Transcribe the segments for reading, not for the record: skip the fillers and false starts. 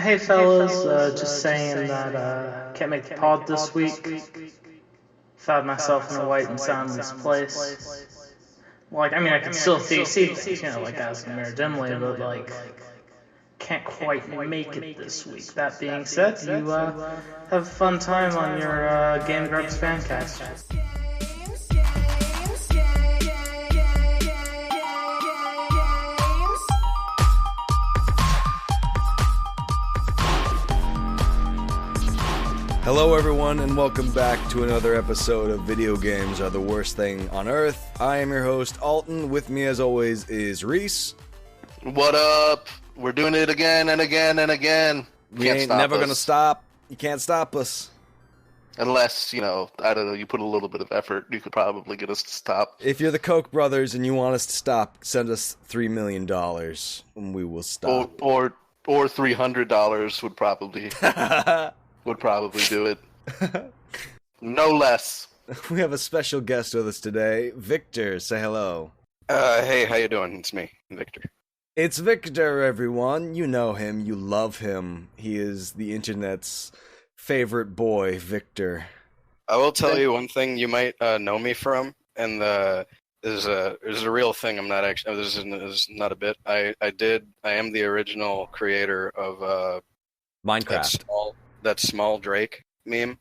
Hey fellas, just saying that can't make the pod this week. Found myself in a white and soundless place. Like, I mean, I can still see things, like as a mirror dimly, but like, can't quite make it this week. That being said, you have a fun time on your Game Grumps fancast. Hello everyone and welcome back to another episode of Video Games Are the Worst Thing on Earth. I am your host Alton. With me as always is Reese. What up? We're doing it again and again and again. We ain't never gonna stop. You can't stop us. Unless, I don't know, you put a little bit of effort, you could probably get us to stop. If you're the Koch brothers and you want us to stop, send us $3 million and we will stop. Or $300 would probably do it. No less. We have a special guest with us today. Victor, say hello. Hey, how you doing? It's me, Victor. It's Victor, everyone. You know him. You love him. He is the internet's favorite boy, Victor. I will tell you one thing you might know me from, and this is a real thing. I'm not actually. This is not a bit. I am the original creator of Minecraft. That small Drake meme,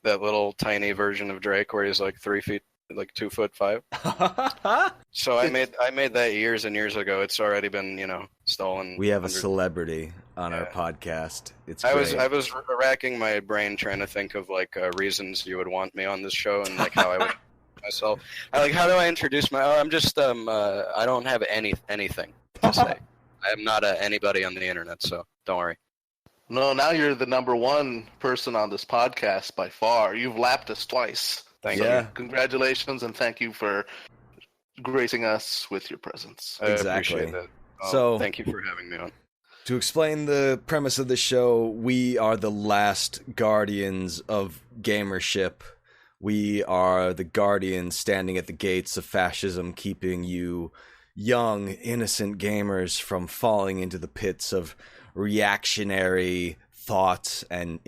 that little tiny version of Drake where he's like 3 feet, like 2'5". So I made that years and years ago. It's already been stolen. We have a celebrity on our podcast. It's I great. was racking my brain trying to think of reasons you would want me on this show and how I would myself. How do I introduce I'm just I don't have anything to say. I am not anybody on the internet, so don't worry. No, now you're the number one person on this podcast by far. You've lapped us twice. Thank you. Congratulations, and thank you for gracing us with your presence. Exactly. I appreciate that. So, thank you for having me on. To explain the premise of the show, we are the last guardians of gamership. We are the guardians standing at the gates of fascism, keeping you young, innocent gamers from falling into the pits of reactionary thoughts and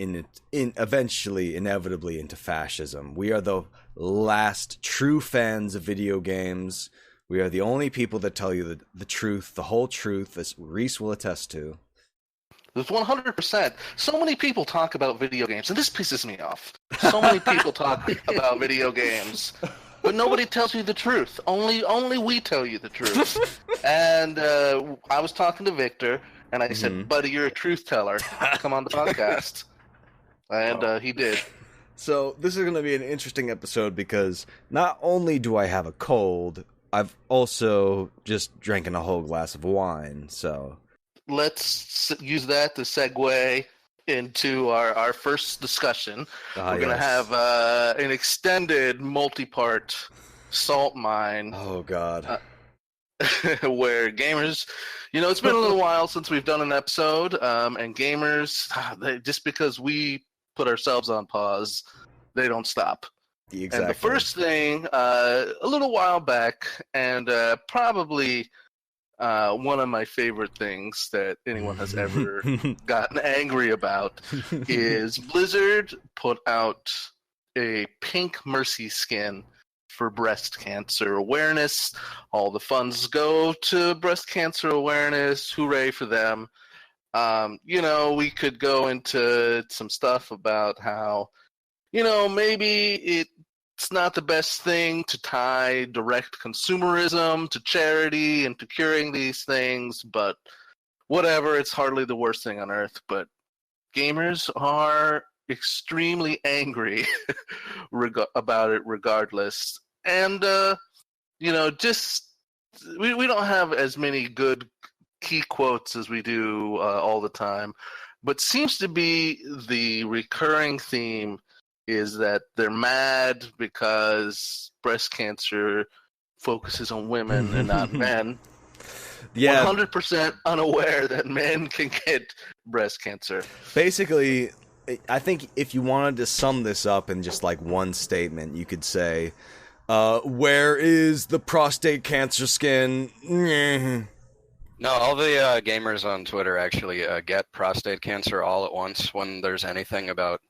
eventually, inevitably, into fascism. We are the last true fans of video games. We are the only people that tell you the truth, the whole truth, as Reese will attest to. There's 100%. So many people talk about video games, and this pisses me off. So many people talk about video games, but nobody tells you the truth. Only we tell you the truth. And I was talking to Victor, and I said, buddy, you're a truth teller. Come on the podcast. And he did. So this is going to be an interesting episode because not only do I have a cold, I've also just drinking a whole glass of wine. So let's use that to segue into our first discussion. We're going to have an extended multi-part salt mine. Oh, God. Where gamers, it's been a little while since we've done an episode, and gamers, just because we put ourselves on pause, they don't stop. Exactly. And the first thing, a little while back, and probably one of my favorite things that anyone has ever gotten angry about, is Blizzard put out a pink Mercy skin for breast cancer awareness. All the funds go to breast cancer awareness. Hooray for them. We could go into some stuff about how, maybe it's not the best thing to tie direct consumerism to charity and to curing these things, but whatever, it's hardly the worst thing on earth. But gamers are extremely angry about it regardless. And, we don't have as many good key quotes as we do all the time, but seems to be the recurring theme is that they're mad because breast cancer focuses on women and not men. Yeah. 100% unaware that men can get breast cancer. Basically, I think if you wanted to sum this up in just one statement, you could say, where is the prostate cancer skin? No, all the gamers on Twitter actually get prostate cancer all at once when there's anything about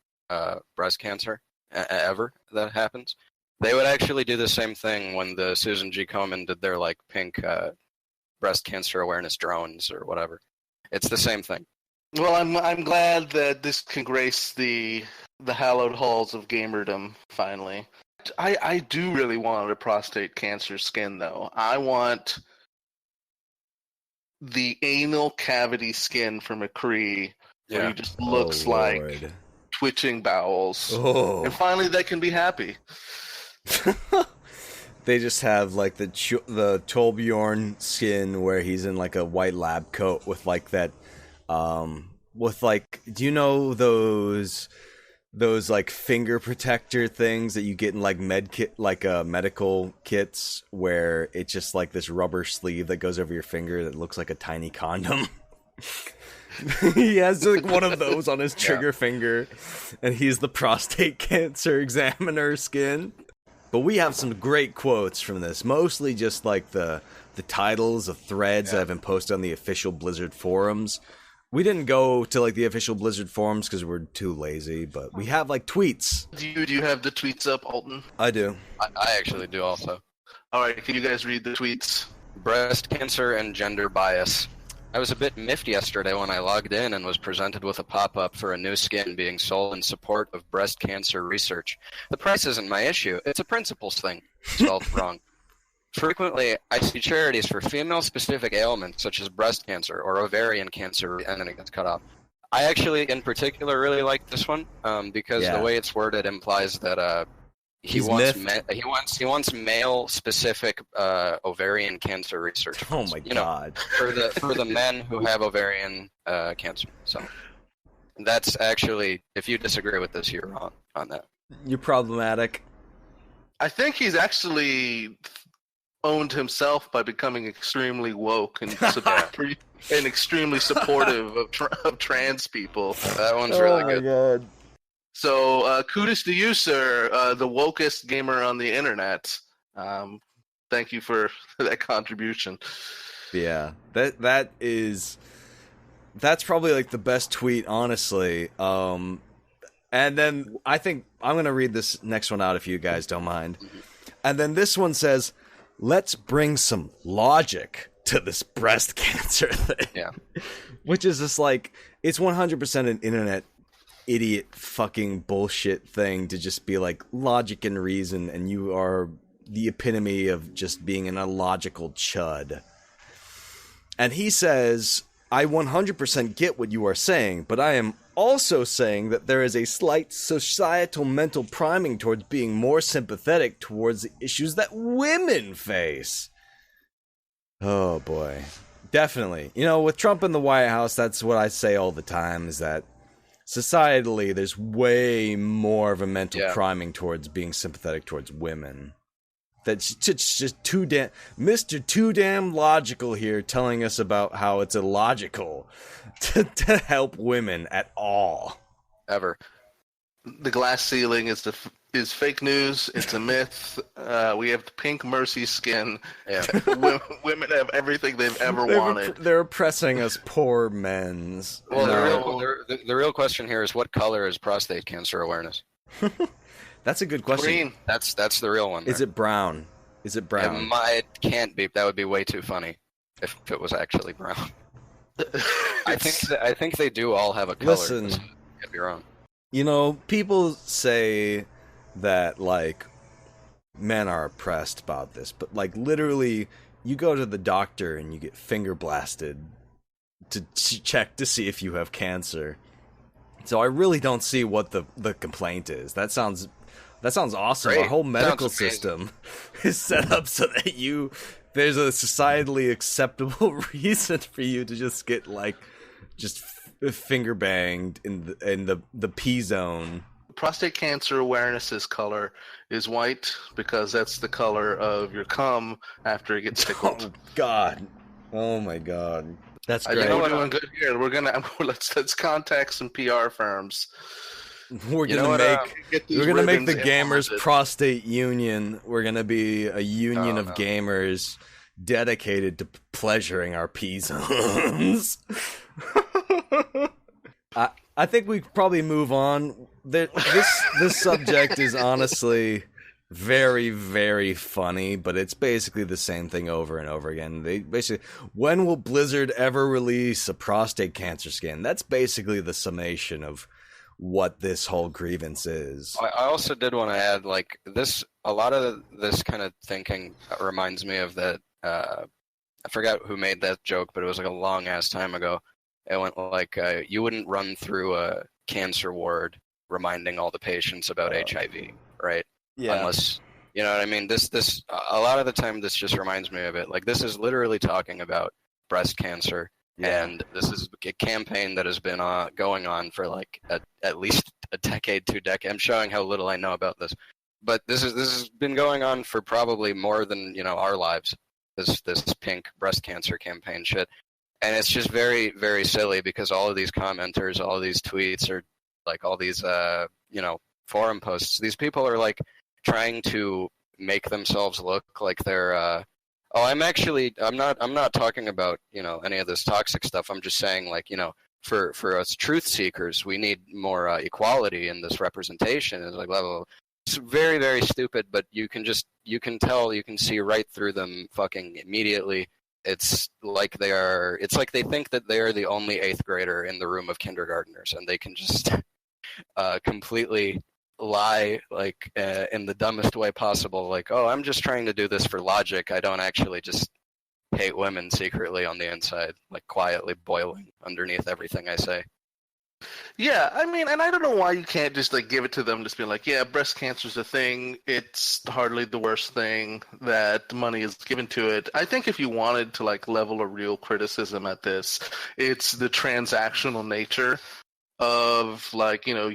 breast cancer ever that happens. They would actually do the same thing when the Susan G. Komen did their like pink breast cancer awareness drones or whatever. It's the same thing. Well, I'm glad that this can grace the hallowed halls of gamerdom finally. I do really want a prostate cancer skin though. I want the anal cavity skin for McCree, where he just looks like twitching bowels. And finally they can be happy. They just have like the Torbjorn skin where he's in like a white lab coat with like that with like, do you know those like finger protector things that you get in like medical kits where it's just like this rubber sleeve that goes over your finger that looks like a tiny condom? He has like one of those on his trigger finger, and he's the prostate cancer examiner skin. But we have some great quotes from this, mostly just like the titles of threads that have been posted on the official Blizzard forums. We didn't go to like the official Blizzard forums because we're too lazy, but we have like tweets. Do you have the tweets up, Alton? I do. I actually do also. All right, can you guys read the tweets? Breast cancer and gender bias. I was a bit miffed yesterday when I logged in and was presented with a pop-up for a new skin being sold in support of breast cancer research. The price isn't my issue. It's a principles thing. Spelled wrong. Frequently, I see charities for female-specific ailments such as breast cancer or ovarian cancer, and then it gets cut off. I actually, in particular, really like this one because the way it's worded implies that he wants male-specific ovarian cancer research. Oh my god! For the men who have ovarian cancer. So that's actually, if you disagree with this, you're wrong on that. You're problematic. I think he's actually owned himself by becoming extremely woke and extremely supportive of trans people. That one's really good. God. So, kudos to you, sir, the wokest gamer on the internet. Thank you for that contribution. Yeah, that's probably like the best tweet, honestly. And then I think I'm going to read this next one out if you guys don't mind. And then this one says, let's bring some logic to this breast cancer thing. Yeah. Which is just like, it's 100% an internet idiot fucking bullshit thing to just be like logic and reason, and you are the epitome of just being an illogical chud. And he says, I 100% get what you are saying, but I am also saying that there is a slight societal mental priming towards being more sympathetic towards the issues that women face. Oh boy. Definitely. You know, with Trump in the White House, that's what I say all the time, is that societally, there's way more of a mental priming towards being sympathetic towards women. That's just too damn... Mr. Too Damn Logical here telling us about how it's illogical to help women at all. Ever. The glass ceiling is fake news. It's a myth. We have the pink mercy skin. Yeah. Women have everything they've ever wanted. They're oppressing us poor men's. Well, the real question here is, what color is prostate cancer awareness? That's a good question. Green. That's the real one. Is it brown? It can't be. That would be way too funny if it was actually brown. I think they do all have a color. Listen, could be wrong. You know, people say that, like, men are oppressed about this, but, like, literally, you go to the doctor and you get finger blasted to check to see if you have cancer. So I really don't see what the complaint is. That sounds awesome. Great. Our whole medical system is set up so that there's a societally acceptable reason for you to just get, like, just finger banged in the P zone. Prostate cancer awareness's color is white because that's the color of your cum after it gets tickled. Oh God! Oh my God! That's great. We're doing good here. Let's contact some PR firms. We're gonna make the gamers prostate union. We're gonna be a union of gamers dedicated to pleasuring our P-zones. I think we probably move on. This subject is honestly very, very funny, but it's basically the same thing over and over again. They basically, when will Blizzard ever release a prostate cancer skin? That's basically the summation of what this whole grievance is. I also did want to add, like, this, a lot of this kind of thinking reminds me of that, I forgot who made that joke, but it was like a long ass time ago. It went like, you wouldn't run through a cancer ward reminding all the patients about HIV, right? Yeah. Unless, you know what I mean? This, a lot of the time, this just reminds me of it. Like, this is literally talking about breast cancer, and this is a campaign that has been going on for like at least a decade, 2 decades. I'm showing how little I know about this, but this has been going on for probably more than, you know, our lives. This pink breast cancer campaign shit, and it's just very, very silly because all of these commenters, all of these tweets, or like all these you know, forum posts, these people are like trying to make themselves look like they're I'm not talking about, you know, any of this toxic stuff. I'm just saying, like, you know, for us truth seekers, we need more equality in this representation. It's like, blah, blah, blah. It's very, very stupid, but you can see right through them fucking immediately. It's like they think that they are the only 8th grader in the room of kindergartners, and they can just completely lie, like, in the dumbest way possible, like, oh, I'm just trying to do this for logic. I don't actually just hate women secretly on the inside, like quietly boiling underneath everything I say. Yeah, I mean, and I don't know why you can't just like give it to them, just be like, yeah, breast cancer's a thing. It's hardly the worst thing that money is given to it. I think if you wanted to like level a real criticism at this, it's the transactional nature of, like, you know,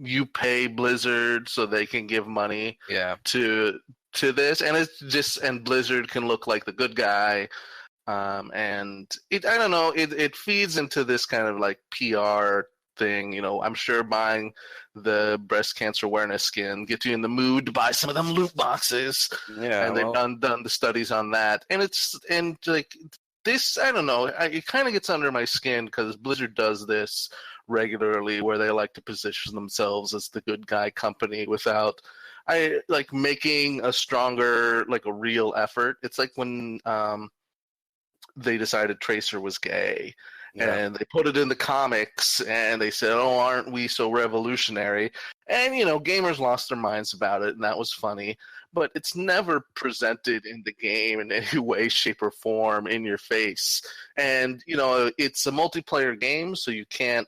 you pay Blizzard so they can give money to this, and it's just, and Blizzard can look like the good guy. And it, I don't know, it feeds into this kind of like PR thing. You know, I'm sure buying the breast cancer awareness skin gets you in the mood to buy some of them loot boxes. Yeah, and they've done the studies on that, and like this, I don't know, it kind of gets under my skin because Blizzard does this regularly, where they like to position themselves as the good guy company without making a stronger, like, a real effort. It's like when they decided Tracer was gay, and they put it in the comics, and they said, oh, aren't we so revolutionary? And, you know, gamers lost their minds about it, and that was funny, but it's never presented in the game in any way, shape, or form in your face. And, you know, it's a multiplayer game, so you can't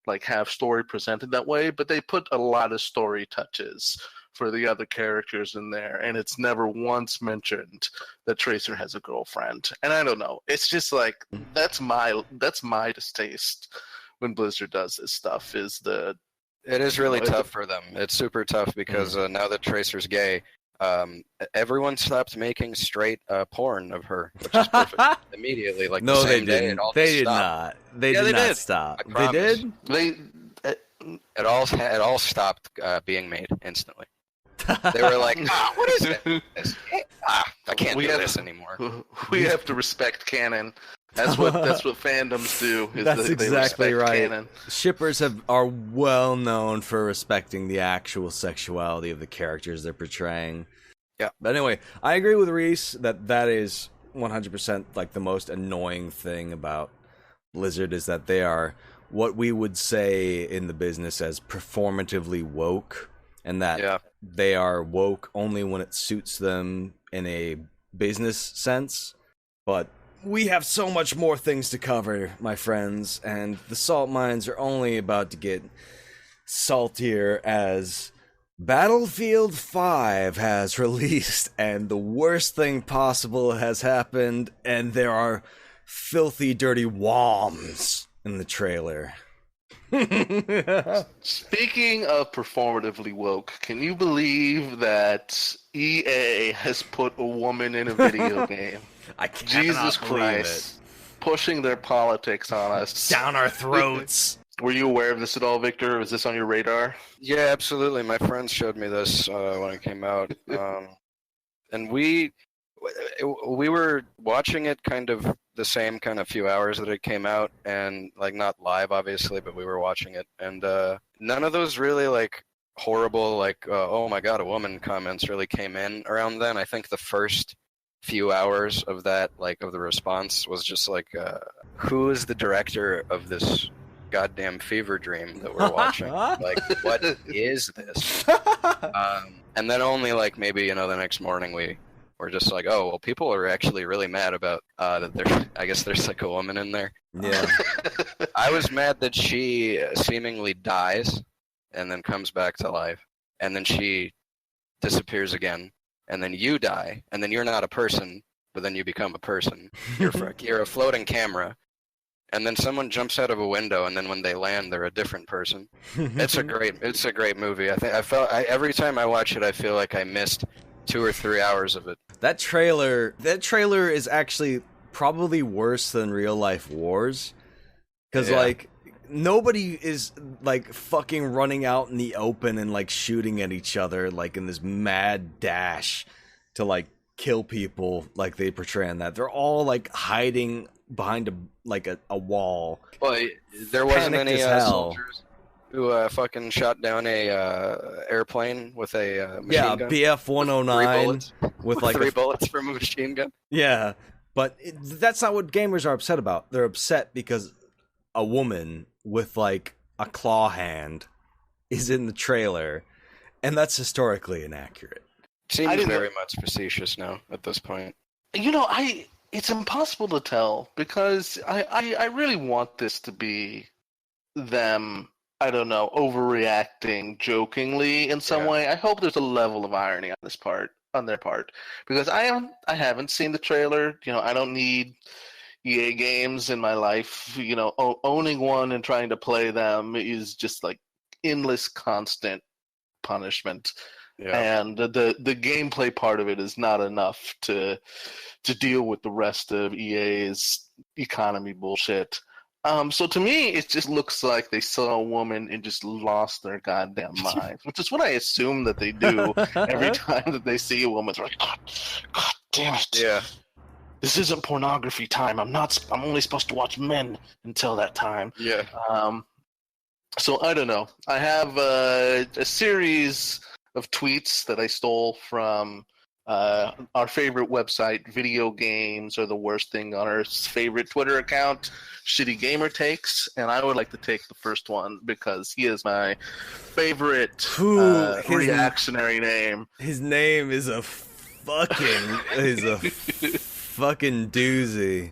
like have story presented that way, but they put a lot of story touches for the other characters in there, and it's never once mentioned that Tracer has a girlfriend. And I don't know, it's just like, that's my distaste when Blizzard does this stuff. It is really tough for them. It's super tough because now that Tracer's gay, everyone stopped making straight porn of her, which is perfect. Immediately, like, no, the same they day, didn't. They did not. They did not stop. They did. It all stopped being made instantly. They were like, what is this? I can't do this anymore. We have to respect canon. That's what fandoms do. That's exactly right. Canon. Shippers are well known for respecting the actual sexuality of the characters they're portraying. Yeah. But anyway, I agree with Reese that is 100% like the most annoying thing about Blizzard is that they are what we would say in the business as performatively woke, and that they are woke only when it suits them in a business sense. But we have so much more things to cover, my friends, and the salt mines are only about to get saltier as Battlefield 5 has released, and the worst thing possible has happened, and there are filthy, dirty woms in the trailer. Speaking of performatively woke, can you believe that EA has put a woman in a video game? I cannot Jesus believe Christ. Pushing their politics on us. Down our throats. Were you aware of this at all, Victor? Was this on your radar? Yeah, absolutely. My friends showed me this when it came out. And we we were watching it kind of the same kind of few hours that it came out, and like not live obviously, but we were watching it, and none of those really like horrible like oh my god a woman comments really came in around then. I think the first few hours of that, like of the response, was just like who is the director of this goddamn fever dream that we're watching? Like, what is this? And then only like maybe the next morning we were just like, oh well, people are actually really mad about that I guess there's like a woman in there. Yeah. I was mad that she seemingly dies and then comes back to life, and then she disappears again, and then you die, and then you're not a person, but then you become a person. You're a floating camera, and then someone jumps out of a window, and then when they land, they're a different person. It's a great movie. Every time I watch it, I feel like I missed 2 or 3 hours of it. That trailer is actually probably worse than real life wars, because like nobody is like fucking running out in the open and like shooting at each other like in this mad dash to like kill people like they portray in that. They're all like hiding behind a wall. Well, there wasn't any soldiers who fucking shot down a airplane with a machine gun. BF 109 with like 3 bullets from a machine gun. Yeah, but that's not what gamers are upset about. They're upset because a woman with like a claw hand is in the trailer, and that's historically inaccurate. Seems very much facetious now at this point. It's impossible to tell because I really want this to be them, I don't know, overreacting jokingly in some way. I hope there's a level of irony on their part, because I haven't seen the trailer. I don't need EA games in my life. Owning one and trying to play them is just like endless, constant punishment. Yeah. And the gameplay part of it is not enough to deal with the rest of EA's economy bullshit. So to me, it just looks like they saw a woman and just lost their goddamn minds, which is what I assume that they do every time that they see a woman. They're like, God damn it. Yeah. This isn't pornography time. I'm only supposed to watch men until that time. Yeah. So I don't know. I have a series of tweets that I stole from our favorite website, Video Games Are the Worst Thing on Earth's favorite Twitter account, Shitty Gamer Takes, and I would like to take the first one because he is my favorite reactionary name. His name is a fucking fucking doozy.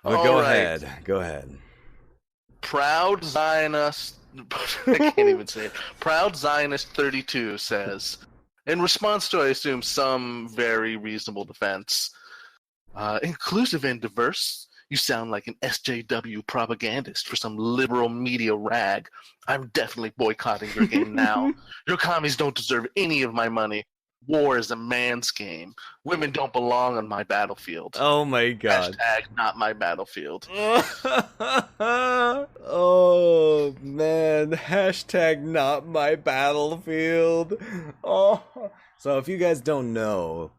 But go ahead. Proud Zionist. I can't even say it. Proud Zionist 32 says, in response to, I assume, some very reasonable defense, inclusive and diverse. You sound like an SJW propagandist for some liberal media rag. I'm definitely boycotting your game now. Your commies don't deserve any of my money. War is a man's game. Women don't belong on my battlefield. Oh my god. Hashtag not my battlefield. Oh man. Hashtag not my battlefield. Oh. So if you guys don't know,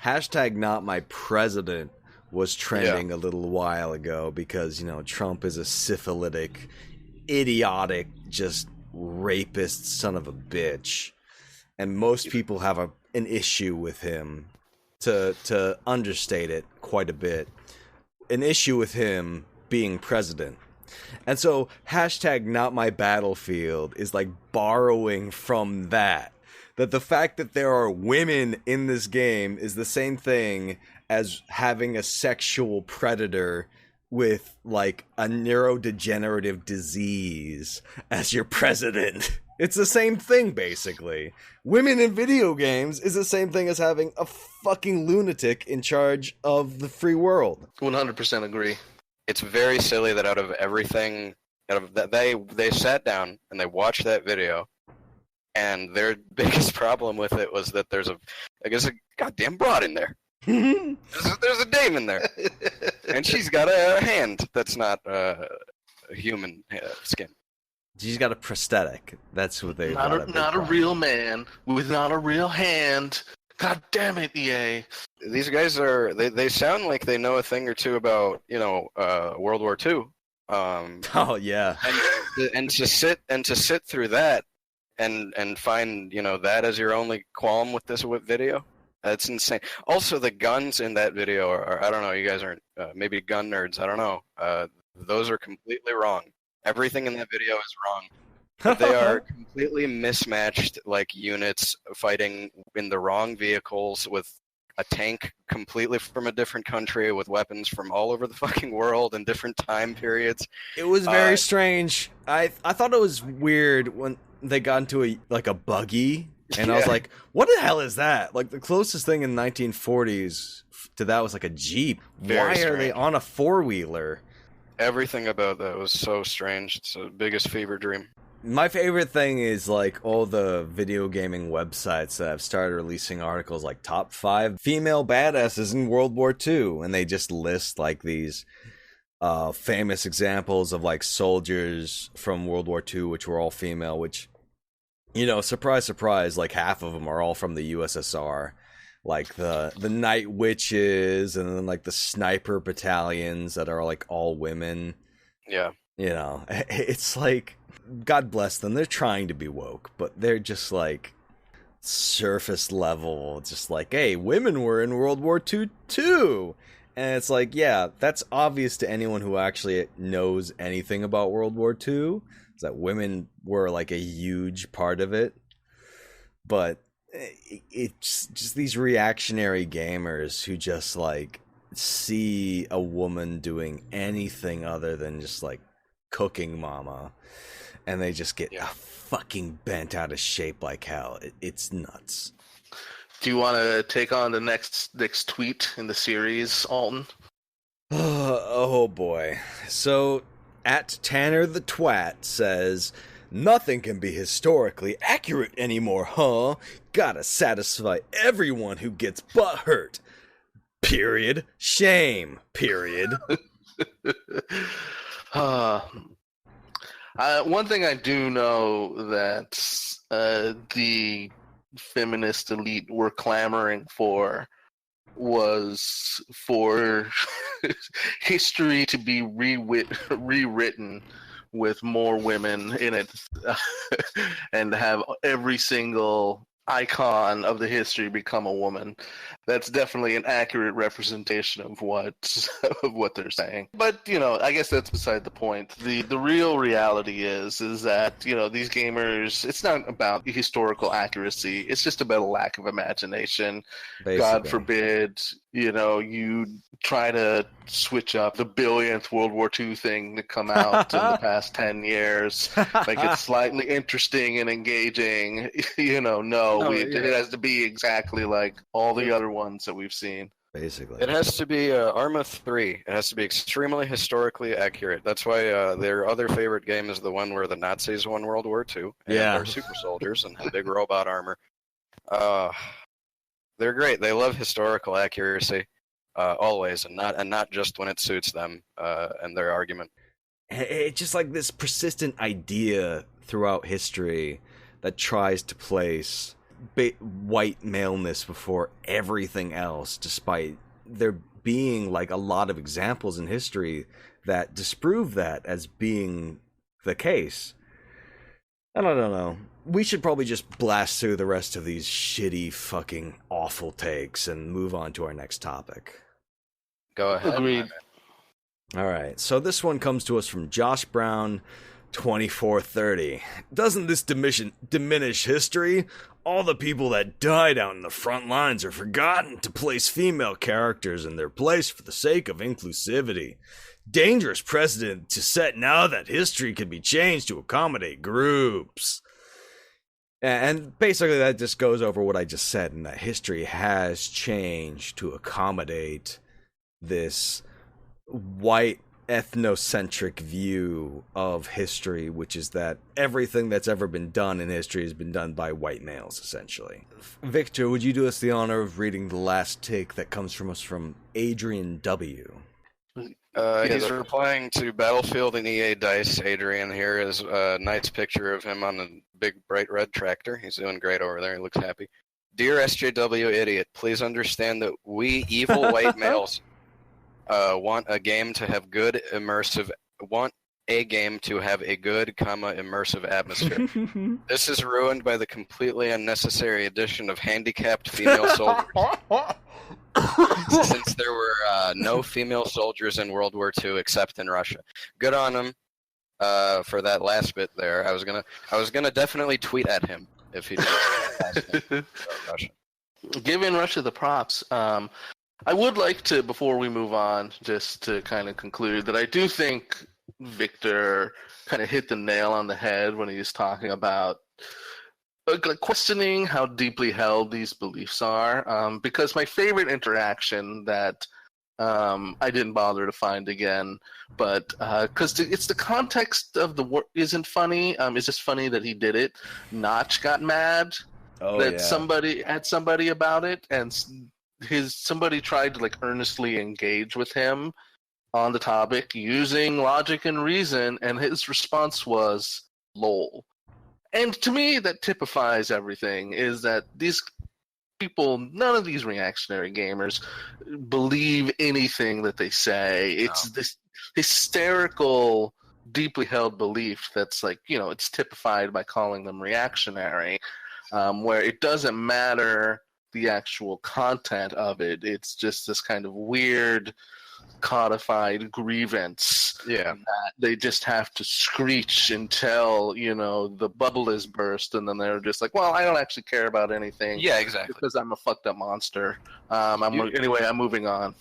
hashtag not my president was trending a little while ago because, Trump is a syphilitic, idiotic, just rapist son of a bitch. And most people have an issue with him, to understate it quite a bit, an issue with him being president. And so hashtag not my battlefield is like borrowing from that the fact that there are women in this game is the same thing as having a sexual predator with like a neurodegenerative disease as your president. It's the same thing, basically. Women in video games is the same thing as having a fucking lunatic in charge of the free world. 100% agree. It's very silly that out of everything, they sat down and they watched that video, and their biggest problem with it was that there's a goddamn broad in there. There's a dame in there, and she's got a hand that's not a human skin. She's got a prosthetic. That's what they. Not a real man with not a real hand God damn it, EA. These guys are they sound like they know a thing or two about World War II. Oh yeah. And to sit through that and find that as your only qualm with this video, that's insane. Also, the guns in that video are I don't know. You guys aren't maybe gun nerds. I don't know. Those are completely wrong. Everything in that video is wrong. They are completely mismatched, like units fighting in the wrong vehicles with a tank completely from a different country with weapons from all over the fucking world in different time periods. It was very strange. I thought it was weird when they got into a buggy, and I was like, what the hell is that? Like, the closest thing in the 1940s to that was like a Jeep. Why are they on a four-wheeler? Everything about that was so strange. It's the biggest fever dream. My favorite thing is like all the video gaming websites that have started releasing articles like top 5 female badasses in World War II, and they just list like these famous examples of like soldiers from World War II which were all female, which, surprise surprise, like half of them are all from the USSR, like the night witches, and then like the sniper battalions that are like all women. Yeah. It's like, God bless them, they're trying to be woke, but they're just like surface level, just like, hey, women were in World War II too. And it's like, yeah, that's obvious to anyone who actually knows anything about World War II, is that women were like a huge part of it. But it's just these reactionary gamers who just like see a woman doing anything other than just like cooking mama, and they just get fucking bent out of shape like hell. It's nuts. Do you want to take on the next tweet in the series, Alton? Oh boy. So, at Tanner the Twat says, nothing can be historically accurate anymore, huh? Gotta satisfy everyone who gets butt hurt. Period. Shame. Period. One thing I do know that the feminist elite were clamoring for was for history to be rewritten with more women in it, and have every single icon of the history become a woman. That's definitely an accurate representation of what they're saying. But I guess that's beside the point. The real reality is that these gamers, it's not about historical accuracy. It's just about a lack of imagination. Basically. God forbid you try to switch up the billionth World War II thing to come out in the past 10 years, make it slightly interesting and engaging. It has to be exactly like all the other ones that we've seen. Basically, it has to be Arma 3. It has to be extremely historically accurate. That's why their other favorite game is the one where the Nazis won World War II. And they're super soldiers and have big robot armor. They're great. They love historical accuracy, always, and not just when it suits them and their argument. It's just like this persistent idea throughout history that tries to place white maleness before everything else, despite there being like a lot of examples in history that disprove that as being the case. I don't know. We should probably just blast through the rest of these shitty fucking awful takes and move on to our next topic. Go ahead. Agreed. All right. So this one comes to us from Josh Brown, 2430. Doesn't this diminish history? All the people that died out in the front lines are forgotten to place female characters in their place for the sake of inclusivity. Dangerous precedent to set now that history can be changed to accommodate groups. And basically that just goes over what I just said, and that history has changed to accommodate this white ethnocentric view of history, which is that everything that's ever been done in history has been done by white males, essentially. Victor, would you do us the honor of reading the last take that comes from us from Adrian W.? He's replying to Battlefield and EA Dice. Adrian, here is a nice picture of him on a big bright red tractor. He's doing great over there. He looks happy. Dear SJW idiot, please understand that we evil white males want a game to have a good, immersive atmosphere. This is ruined by the completely unnecessary addition of handicapped female soldiers. Since there were no female soldiers in World War II except in Russia. Good on him for that last bit there. I was gonna definitely tweet at him if he did Russia. Giving Russia the props. I would like to, before we move on, just to kind of conclude that I do think Victor kind of hit the nail on the head when he was talking about questioning how deeply held these beliefs are. Because my favorite interaction that I didn't bother to find again, but because it's the context of the word isn't funny. It's just funny that he did it. Notch got mad somebody about it, and somebody tried to like earnestly engage with him on the topic using logic and reason, and his response was "lol." And to me, that typifies everything. Is that these people, none of these reactionary gamers believe anything that they say. It's this hysterical, deeply held belief that's like, it's typified by calling them reactionary, where it doesn't matter the actual content of it. It's just this kind of weird codified grievance that they just have to screech until the bubble is burst, and then they're just like, well, I don't actually care about anything, exactly, because I'm a fucked up monster. Anyway, I'm moving on.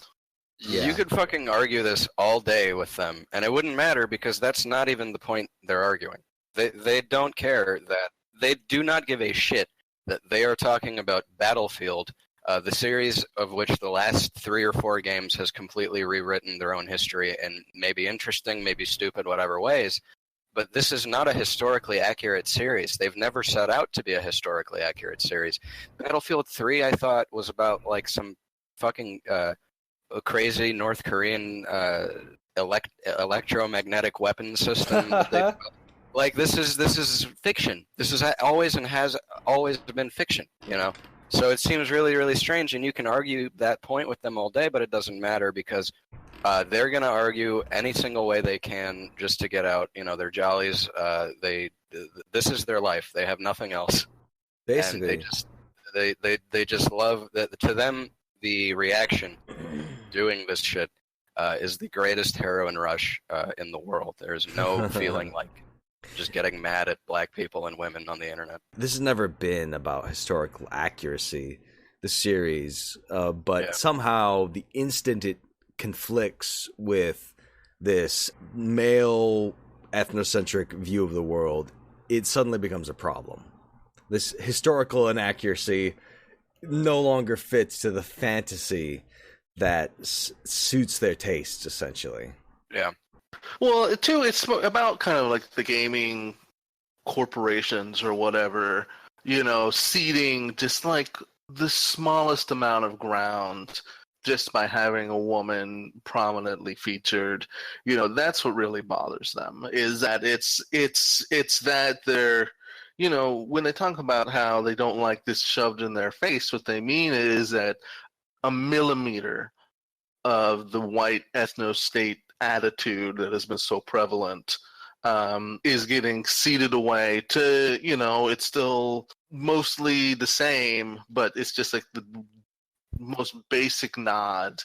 You could fucking argue this all day with them and it wouldn't matter, because that's not even the point they're arguing. They don't care, that they do not give a shit that they are talking about Battlefield, the series of which the last 3 or 4 games has completely rewritten their own history in maybe interesting, maybe stupid, whatever ways. But this is not a historically accurate series. They've never set out to be a historically accurate series. Battlefield 3, I thought, was about like some fucking crazy North Korean electromagnetic weapon system that they like, this is fiction. This is always and has always been fiction, So it seems really, really strange, and you can argue that point with them all day, but it doesn't matter, because they're going to argue any single way they can just to get out, their jollies. This is their life. They have nothing else. Basically, and they just love that. To them, the reaction doing this shit is the greatest heroin rush in the world. There's no feeling like just getting mad at black people and women on the internet. This has never been about historical accuracy, the series, but somehow the instant it conflicts with this male ethnocentric view of the world, it suddenly becomes a problem. This historical inaccuracy no longer fits to the fantasy that suits their tastes, essentially. Yeah. Well, too, it's about kind of like the gaming corporations or whatever, ceding just like the smallest amount of ground just by having a woman prominently featured. That's what really bothers them, is that it's that they're, when they talk about how they don't like this shoved in their face, what they mean is that a millimeter of the white ethno-state attitude that has been so prevalent is getting ceded away to, it's still mostly the same, but it's just like the most basic nod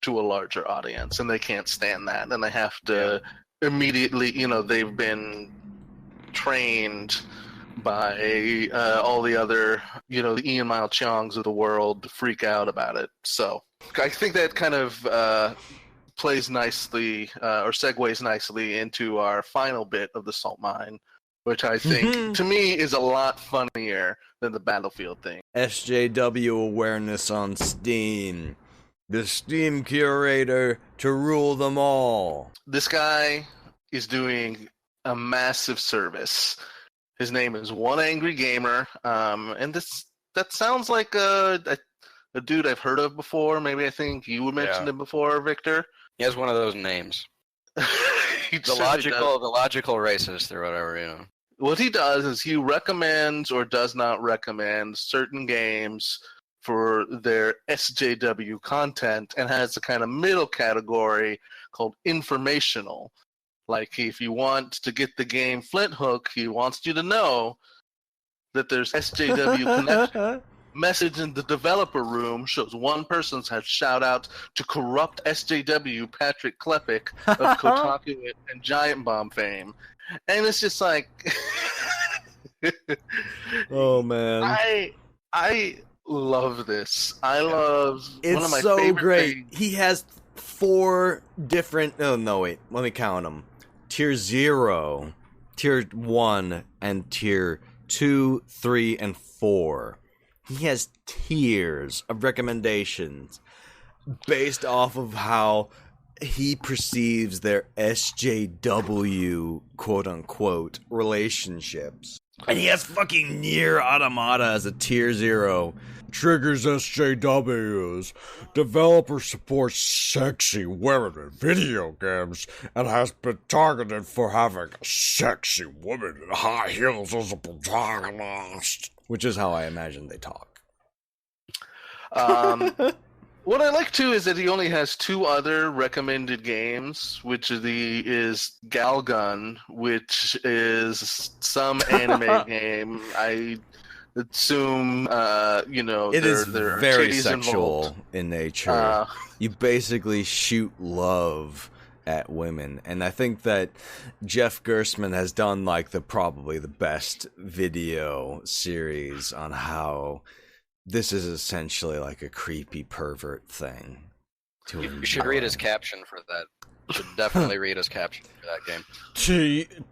to a larger audience, and they can't stand that, and they have to immediately, they've been trained by all the other, the Ian Mile Cheongs of the world to freak out about it. So I think that kind of plays nicely, or segues nicely into our final bit of the salt mine, which I think, to me, is a lot funnier than the Battlefield thing. SJW awareness on Steam. The Steam curator to rule them all. This guy is doing a massive service. His name is One Angry Gamer, and that sounds like a dude I've heard of before. Maybe I think you mentioned him before, Victor. He has one of those names. The logical racist or whatever, What he does is he recommends or does not recommend certain games for their SJW content and has a kind of middle category called informational. Like if you want to get the game Flint Hook, he wants you to know that there's SJW connection. Message in the developer room shows one person's had shout out to corrupt SJW Patrick Klepek of Kotaku and Giant Bomb fame. And it's just like Oh man. I love this. I love It's one of my so favorite great. things. He has 4 different no wait, let me count them. Tier 0, Tier 1, and Tier 2, 3, and 4. He has tiers of recommendations based off of how he perceives their SJW quote-unquote relationships. And he has fucking Nier Automata as a tier 0. Triggers SJWs. Developer supports sexy women in video games and has been targeted for having a sexy woman in high heels as a protagonist. Which is how I imagine they talk. What I like too is that he only has 2 other recommended games, which is Galgun, which is some anime game. I assume, It is there are very titties sexual involved. in nature. You basically shoot love at women, and I think that Jeff Gerstmann has done like probably the best video series on how this is essentially like a creepy pervert thing. You should read his caption for that. You should definitely read his caption for that game.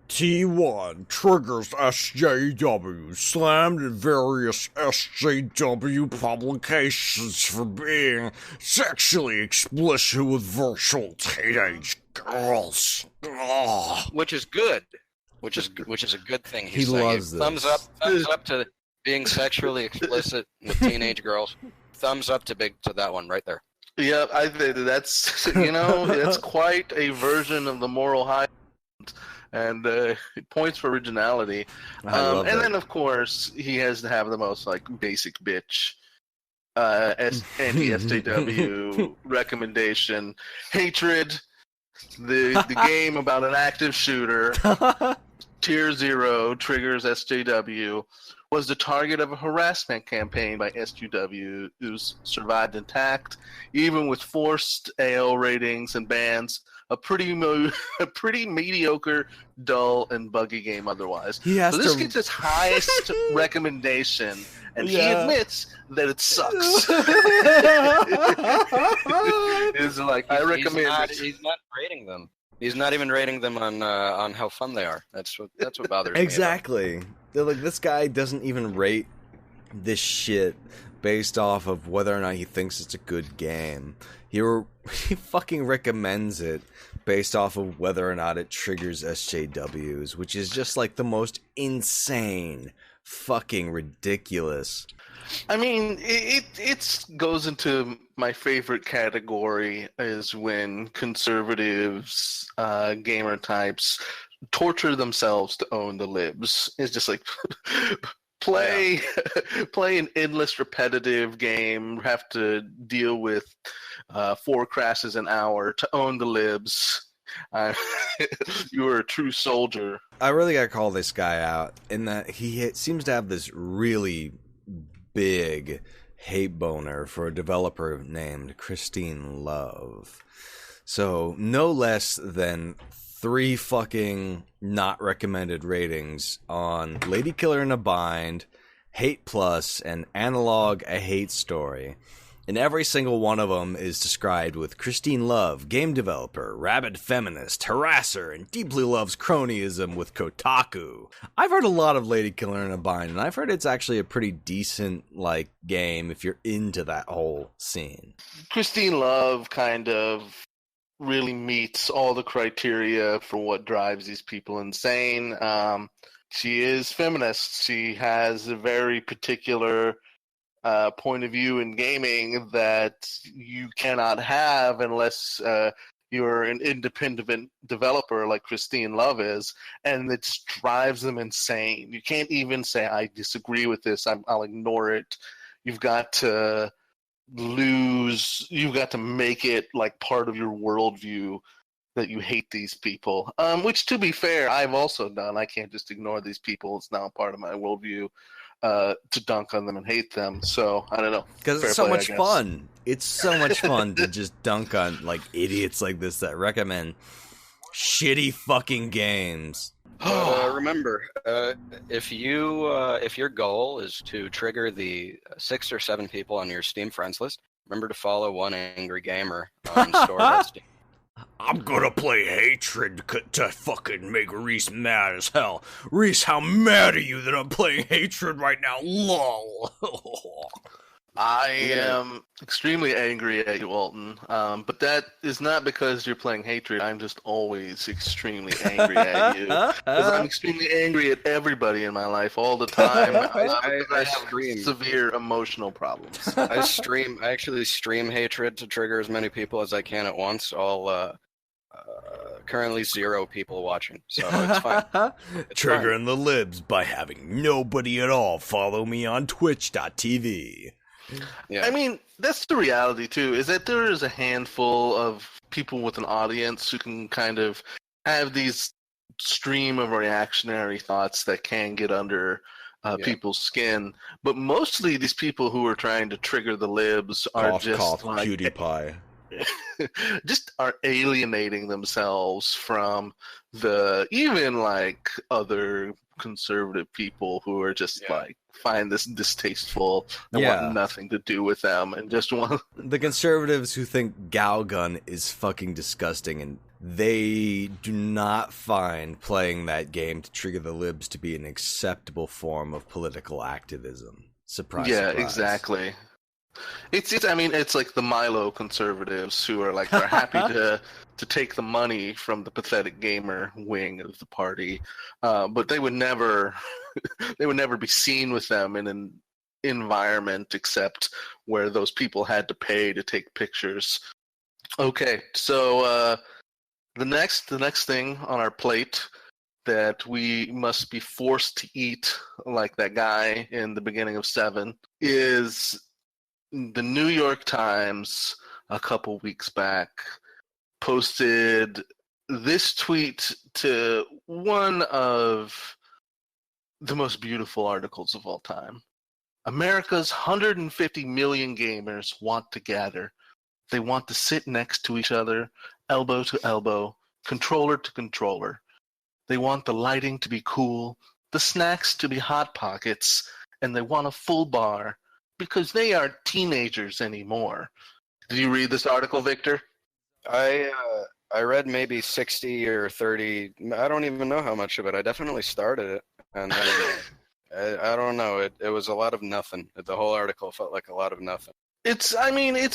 T1 triggers SJW, slammed in various SJW publications for being sexually explicit with virtual teenage girls. Ugh. Which is good. Which is a good thing. He loves this. Thumbs up to being sexually explicit with teenage girls. Thumbs up to that one right there. Yeah, I think that's that's quite a version of the moral high, and points for originality. And then of course he has to have the most like basic bitch anti-SJW recommendation. Hatred, the game about an active shooter, tier 0, triggers SJW, was the target of a harassment campaign by SJW who's survived intact, even with forced AO ratings and bans. A pretty mediocre, dull, and buggy game otherwise. So this gets its highest recommendation, and he admits that it sucks. It's like, I recommend it. He's not rating them. He's not even rating them on how fun they are. That's what bothers me. Exactly. They're like, this guy doesn't even rate this shit based off of whether or not he thinks it's a good game. He fucking recommends it based off of whether or not it triggers SJWs, which is just like the most insane, fucking ridiculous. I mean, it goes into my favorite category is when conservatives, gamer types, torture themselves to own the libs. It's just like play an endless repetitive game, have to deal with 4 crashes an hour to own the libs. You are a true soldier. I really gotta call this guy out in that he seems to have this really big hate boner for a developer named Christine Love. So no less than 3 fucking not recommended ratings on Lady Killer in a Bind, Hate Plus, and Analog A Hate Story. And every single one of them is described with Christine Love, game developer, rabid feminist, harasser, and deeply loves cronyism with Kotaku. I've heard a lot of Lady Killer in a Bind, and I've heard it's actually a pretty decent game if you're into that whole scene. Christine Love kind of really meets all the criteria for what drives these people insane. She is feminist. She has a very particular point of view in gaming that you cannot have unless you're an independent developer like Christine Love is, and it just drives them insane. You can't even say, I disagree with this, I'll ignore it. You've got to make it like part of your worldview that you hate these people. Which, to be fair, I've also done. I can't just ignore these people. It's now part of my worldview to dunk on them and hate them. So, I don't know. Because it's so much fun. It's so much fun to just dunk on like idiots like this that recommend shitty fucking games. But remember, if your goal is to trigger the 6 or 7 people on your Steam friends list, remember to follow One Angry Gamer on store.steam. I'm gonna play Hatred to fucking make Reese mad as hell. Reese, how mad are you that I'm playing Hatred right now? LOL. I am extremely angry at you, Alton. But that is not because you're playing Hatred. I'm just always extremely angry at you. Because I'm extremely angry at everybody in my life all the time. I have severe emotional problems. I actually stream Hatred to trigger as many people as I can at once. Currently 0 people watching, so it's fine. Triggering the libs by having nobody at all follow me on twitch.tv. Yeah. I mean, that's the reality, too, is that there is a handful of people with an audience who can kind of have these stream of reactionary thoughts that can get under people's skin. But mostly these people who are trying to trigger the libs are just like... PewDiePie. just are alienating themselves from even like other conservative people who are just like find this distasteful and want nothing to do with them and just want the conservatives who think Galgun is fucking disgusting, and they do not find playing that game to trigger the libs to be an acceptable form of political activism. Surprise! Yeah, surprise. Exactly. It's like the Milo conservatives who are like they're happy to take the money from the pathetic gamer wing of the party, but they would never be seen with them in an environment except where those people had to pay to take pictures. Okay, so the next thing on our plate that we must be forced to eat, like that guy in the beginning of 7, is the New York Times a couple weeks back posted this tweet to one of the most beautiful articles of all time. America's 150 million gamers want to gather. They want to sit next to each other, elbow to elbow, controller to controller. They want the lighting to be cool, the snacks to be Hot Pockets, and they want a full bar because they aren't teenagers anymore. Did you read this article, Victor? I read maybe 60 or 30. I don't even know how much of it. I definitely started it, and then I don't know. It was a lot of nothing. The whole article felt like a lot of nothing. It's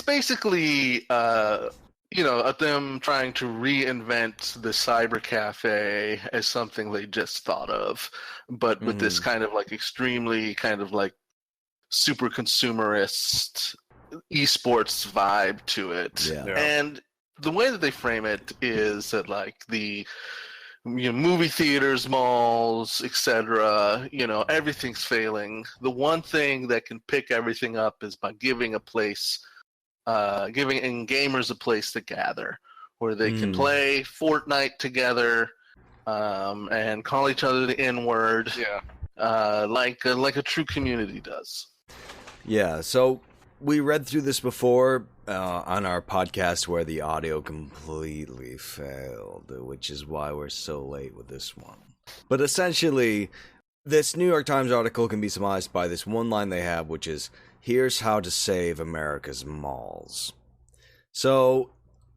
basically them trying to reinvent the cyber cafe as something they just thought of, but with this kind of like extremely kind of like super consumerist esports vibe to it. Yeah. And the way that they frame it is that like the movie theaters, malls, etc., everything's failing. The one thing that can pick everything up is by giving gamers a place to gather where they can play Fortnite together and call each other the N-word, like a true community does. Yeah, so we read through this before on our podcast where the audio completely failed, which is why we're so late with this one. But essentially, this New York Times article can be summarized by this one line they have, which is, "Here's how to save America's malls." So,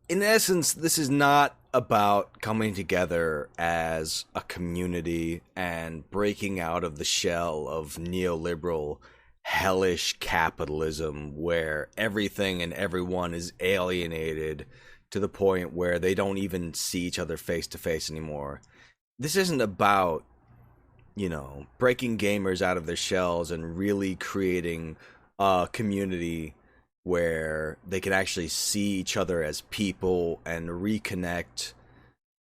in essence, this is not about coming together as a community and breaking out of the shell of neoliberal hellish capitalism where everything and everyone is alienated to the point where they don't even see each other face to face anymore. This isn't about, breaking gamers out of their shells and really creating a community where they can actually see each other as people and reconnect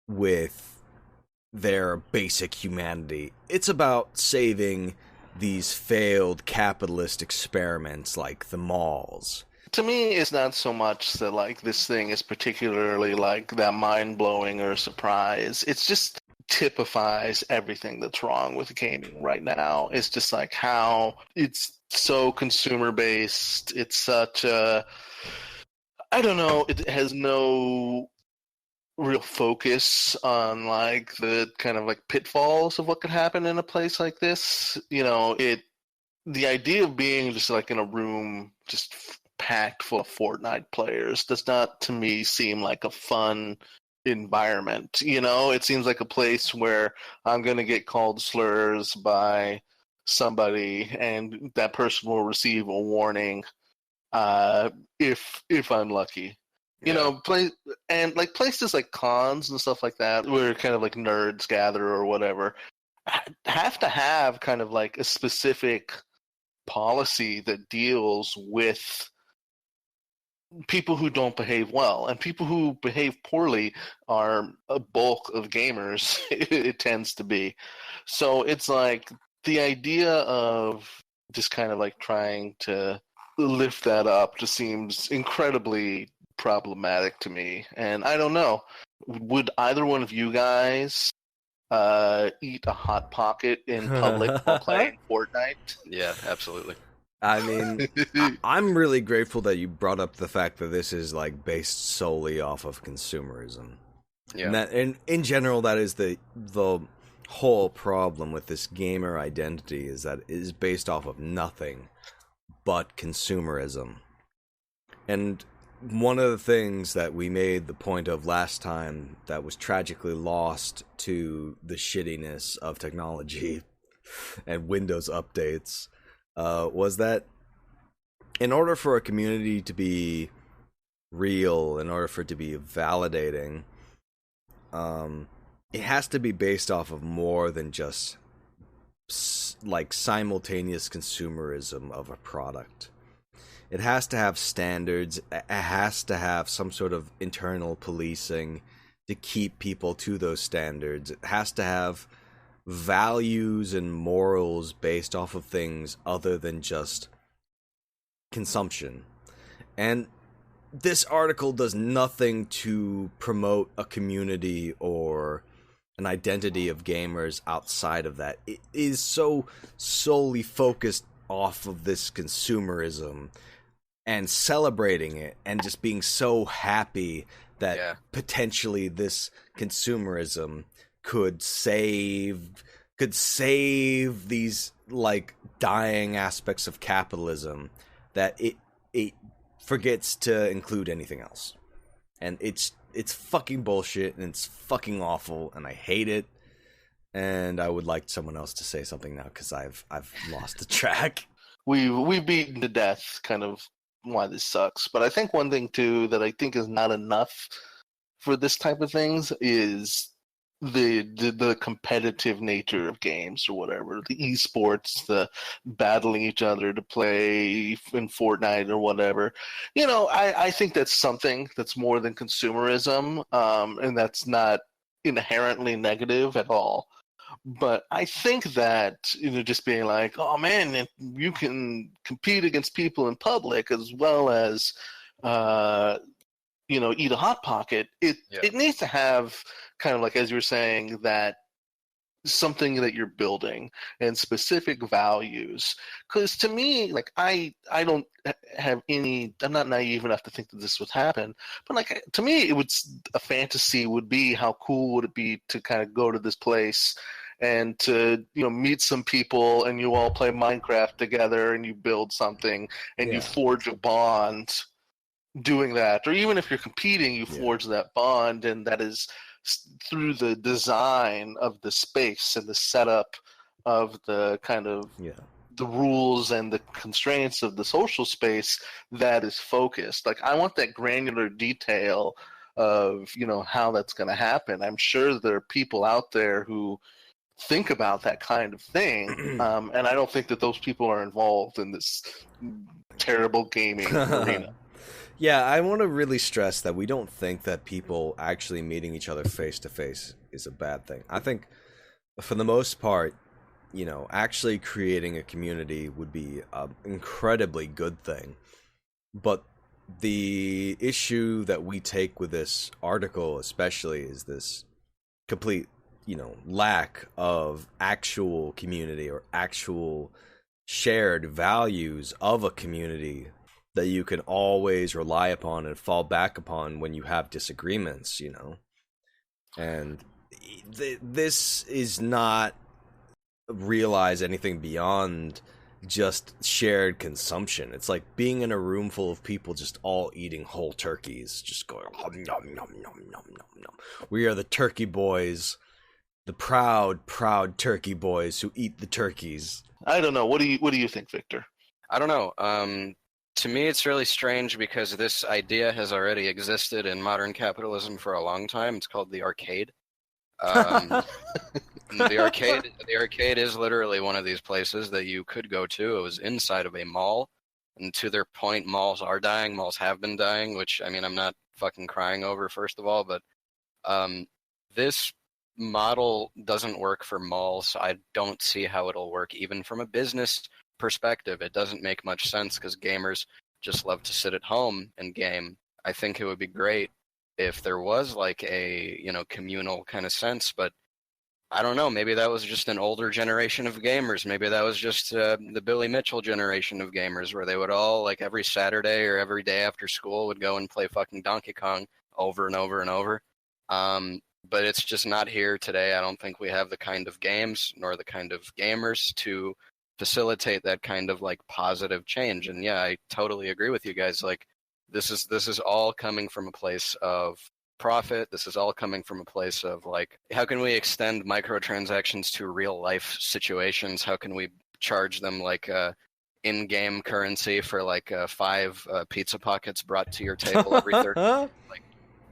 with their basic humanity. It's about saving these failed capitalist experiments like the malls. To me, it's not so much that like this thing is particularly like that mind-blowing or surprise. It's just typifies everything that's wrong with gaming right now. It's just like how it's so consumer-based. It's such a, I don't know, it has no real focus on like the kind of like pitfalls of what could happen in a place like this. You know, the idea of being just like in a room just packed full of Fortnite players does not to me seem like a fun environment. You know, it seems like a place where I'm going to get called slurs by somebody and that person will receive a warning if I'm lucky. You know, places like cons and stuff like that, where kind of like nerds gather or whatever, have to have kind of like a specific policy that deals with people who don't behave well. And people who behave poorly are a bulk of gamers, it tends to be. So it's like the idea of just kind of like trying to lift that up just seems incredibly problematic to me. And I don't know, would either one of you guys eat a Hot Pocket in public while playing Fortnite? Yeah, absolutely. I mean, I'm really grateful that you brought up the fact that this is like based solely off of consumerism. Yeah. And that, in general, that is the whole problem with this gamer identity, is that it is based off of nothing but consumerism. And one of the things that we made the point of last time that was tragically lost to the shittiness of technology and Windows updates was that in order for a community to be real, in order for it to be validating, it has to be based off of more than just like simultaneous consumerism of a product. It has to have standards. It has to have some sort of internal policing to keep people to those standards. It has to have values and morals based off of things other than just consumption. And this article does nothing to promote a community or an identity of gamers outside of that. It is so solely focused off of this consumerism and celebrating it and just being so happy that potentially this consumerism could save these like dying aspects of capitalism, that it forgets to include anything else. And it's fucking bullshit, and it's fucking awful, and I hate it. And I would like someone else to say something now, because I've lost the track. We've beaten to death kind of why this sucks. But I think one thing too that I think is not enough for this type of things is the competitive nature of games or whatever, the esports, the battling each other to play in Fortnite or whatever. You know, I think that's something that's more than consumerism, and that's not inherently negative at all. But I think that, you know, just being like, oh man, you can compete against people in public as well as, you know, eat a Hot Pocket. It needs to have kind of like, as you were saying, that something that you're building and specific values. Because to me, like I don't have any, I'm not naive enough to think that this would happen, but like to me, it would, a fantasy would be, how cool would it be to kind of go to this place and to, you know, meet some people and you all play Minecraft together and you build something and you forge a bond doing that. Or even if you're competing, you forge that bond, and that is through the design of the space and the setup of the kind of the rules and the constraints of the social space that is focused. Like I want that granular detail of, you know, how that's going to happen. I'm sure there are people out there who think about that kind of thing, and I don't think that those people are involved in this terrible gaming arena. Yeah, I want to really stress that we don't think that people actually meeting each other face to face is a bad thing. I think, for the most part, actually creating a community would be an incredibly good thing. But the issue that we take with this article, especially, is this complete, lack of actual community or actual shared values of a community that you can always rely upon and fall back upon when you have disagreements, And this is not realize anything beyond just shared consumption. It's like being in a room full of people just all eating whole turkeys, just going nom, nom, nom, nom, nom, nom. We are the turkey boys, the proud turkey boys who eat the turkeys. I don't know. What do you think, Victor? I don't know. To me, it's really strange because this idea has already existed in modern capitalism for a long time. It's called the arcade. The arcade is literally one of these places that you could go to. It was inside of a mall, and to their point, malls are dying. Malls have been dying, which, I mean, I'm not fucking crying over, first of all, but this model doesn't work for malls. I don't see how it'll work even from a business perspective. It doesn't make much sense because gamers just love to sit at home and game. I think it would be great if there was like a, communal kind of sense, but I don't know, maybe that was just an older generation of gamers. Maybe that was just the Billy Mitchell generation of gamers, where they would all, like, every Saturday or every day after school would go and play fucking Donkey Kong over and over and over. But it's just not here today. I don't think we have the kind of games nor the kind of gamers to facilitate that kind of, like, positive change. And yeah, I totally agree with you guys. Like, this is all coming from a place of profit. This is all coming from a place of, like, how can we extend microtransactions to real life situations? How can we charge them like in-game currency for like 5 pizza pockets brought to your table every third? Like,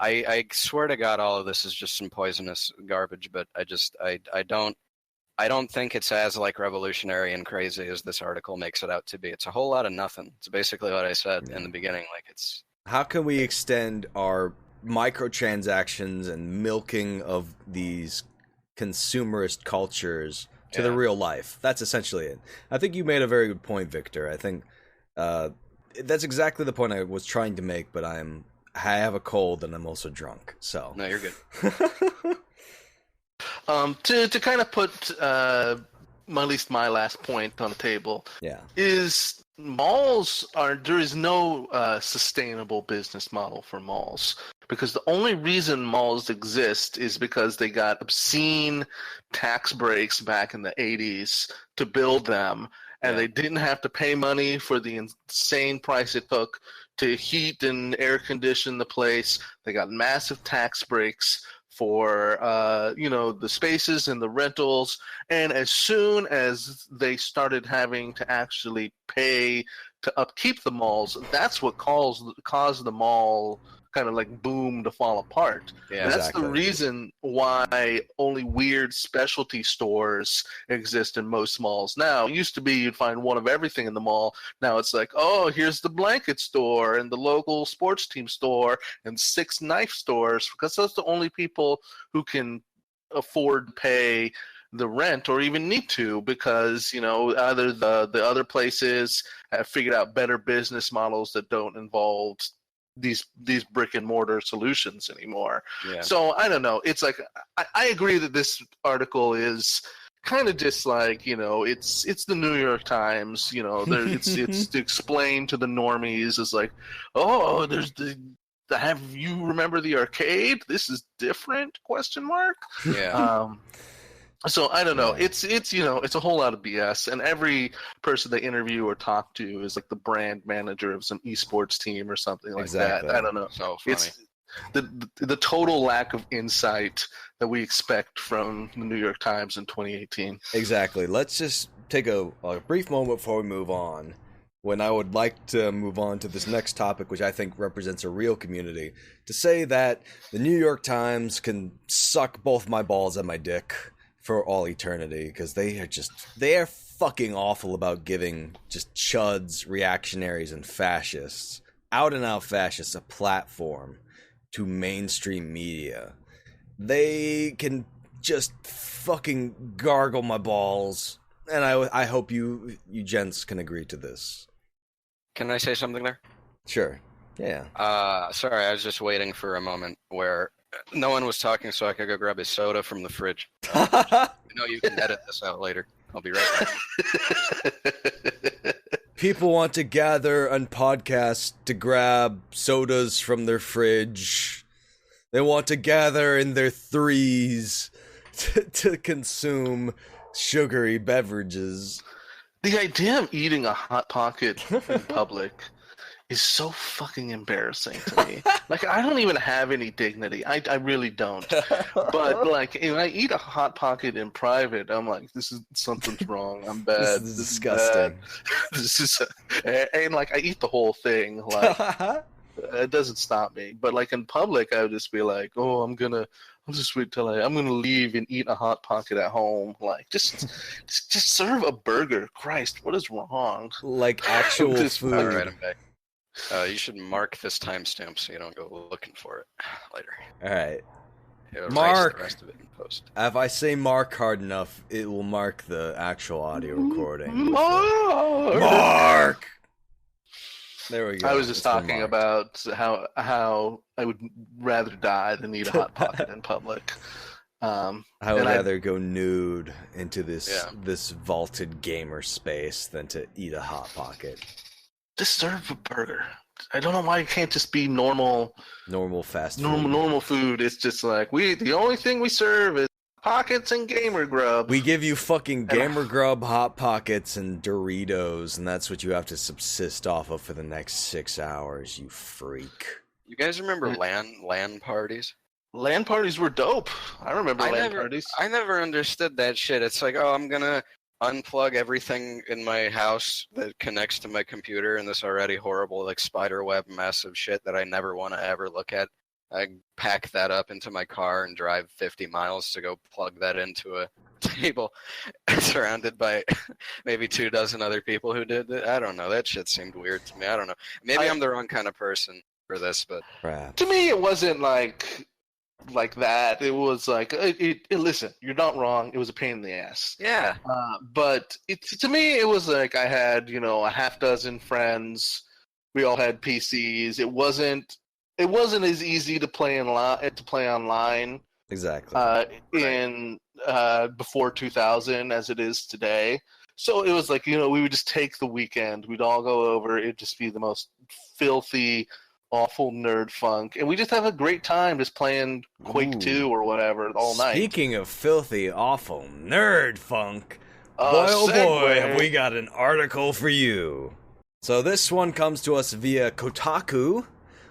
I swear to God, all of this is just some poisonous garbage. But I don't think it's as, like, revolutionary and crazy as this article makes it out to be. It's a whole lot of nothing. It's basically what I said in the beginning. Like, it's, how can we extend our microtransactions and milking of these consumerist cultures to the real life? That's essentially it. I think you made a very good point, Victor. I think that's exactly the point I was trying to make, but I have a cold and I'm also drunk. So no, you're good. To kind of put at least my last point on the table, is malls there is no sustainable business model for malls, because the only reason malls exist is because they got obscene tax breaks back in the 80s to build them, and they didn't have to pay money for the insane price it took to heat and air condition the place. They got massive tax breaks for the spaces and the rentals, and as soon as they started having to actually pay to upkeep the malls, that's what caused the mall kind of like boom to fall apart. Yeah, that's exactly. the reason why only weird specialty stores exist in most malls now. It used to be you'd find one of everything in the mall. Now it's like, oh, here's the blanket store and the local sports team store and 6 knife stores, because that's the only people who can afford to pay the rent or even need to, because either the other places have figured out better business models that don't involve these brick and mortar solutions anymore. So I don't know, it's like I agree that this article is kind of just like, it's the New York Times, it's to explain to the normies, it's like, oh, there's have you remember the arcade, this is different, ? So I don't know. It's it's a whole lot of BS, and every person they interview or talk to is like the brand manager of some esports team or something like that. I don't know. So funny. It's the total lack of insight that we expect from the New York Times in 2018. Exactly. Let's just take a brief moment before we move on, when I would like to move on to this next topic, which I think represents a real community, to say that the New York Times can suck both my balls and my dick for all eternity, because they are fucking awful about giving just chuds, reactionaries, and fascists, out and out fascists, a platform to mainstream media. They can just fucking gargle my balls, and I hope you gents can agree to this. Can I say something there? Sure. Yeah. Sorry, I was just waiting for a moment where no one was talking so I could go grab a soda from the fridge. I know you can edit this out later. I'll be right back. People want to gather and podcast to grab sodas from their fridge. They want to gather in their threes to consume sugary beverages. The idea of eating a Hot Pocket in public is so fucking embarrassing to me. Like, I don't even have any dignity. I really don't. But, like, if I eat a Hot Pocket in private, I'm like, something's wrong. I'm bad. This is disgusting. This is and, like, I eat the whole thing. Like, it doesn't stop me. But, like, in public, I would just be like, oh, I'll just wait till I'm gonna leave and eat a Hot Pocket at home. Like, just serve a burger. Christ, what is wrong? Like actual food. All right, I'm back. You should mark this timestamp so you don't go looking for it later. All right. It'll Mark. erase the rest of it in post. If I say mark hard enough, it will mark the actual audio recording. Mark! There we go. I was just talking about how I would rather die than eat a Hot Pocket in public. I would rather go nude into this vaulted gamer space than to eat a Hot Pocket. Just serve a burger. I don't know why it can't just be normal fast food. Normal food. It's just like the only thing we serve is Pockets and Gamer Grub. We give you fucking Gamer Grub, Hot Pockets, and Doritos, and that's what you have to subsist off of for the next 6 hours, you freak. You guys remember LAN parties? LAN parties were dope. I remember LAN parties. I never understood that shit. It's like, oh, I'm gonna unplug everything in my house that connects to my computer and this already horrible, like, spiderweb mess of shit that I never want to ever look at. I pack that up into my car and drive 50 miles to go plug that into a table surrounded by maybe 24 other people who did it. I don't know. That shit seemed weird to me. I don't know. Maybe I'm the wrong kind of person for this, but to me it wasn't like that. It was like, listen, you're not wrong. It was a pain in the ass. Yeah. But to me, it was like I had, a half dozen friends. We all had PCs. It wasn't as easy to play online. Exactly. In before 2000 as it is today. So it was like, we would just take the weekend. We'd all go over. It'd just be the most filthy, awful nerd funk, and we just have a great time just playing Quake 2 or whatever all night. Speaking of filthy, awful nerd funk, boy oh boy, have we got an article for you. So this one comes to us via Kotaku,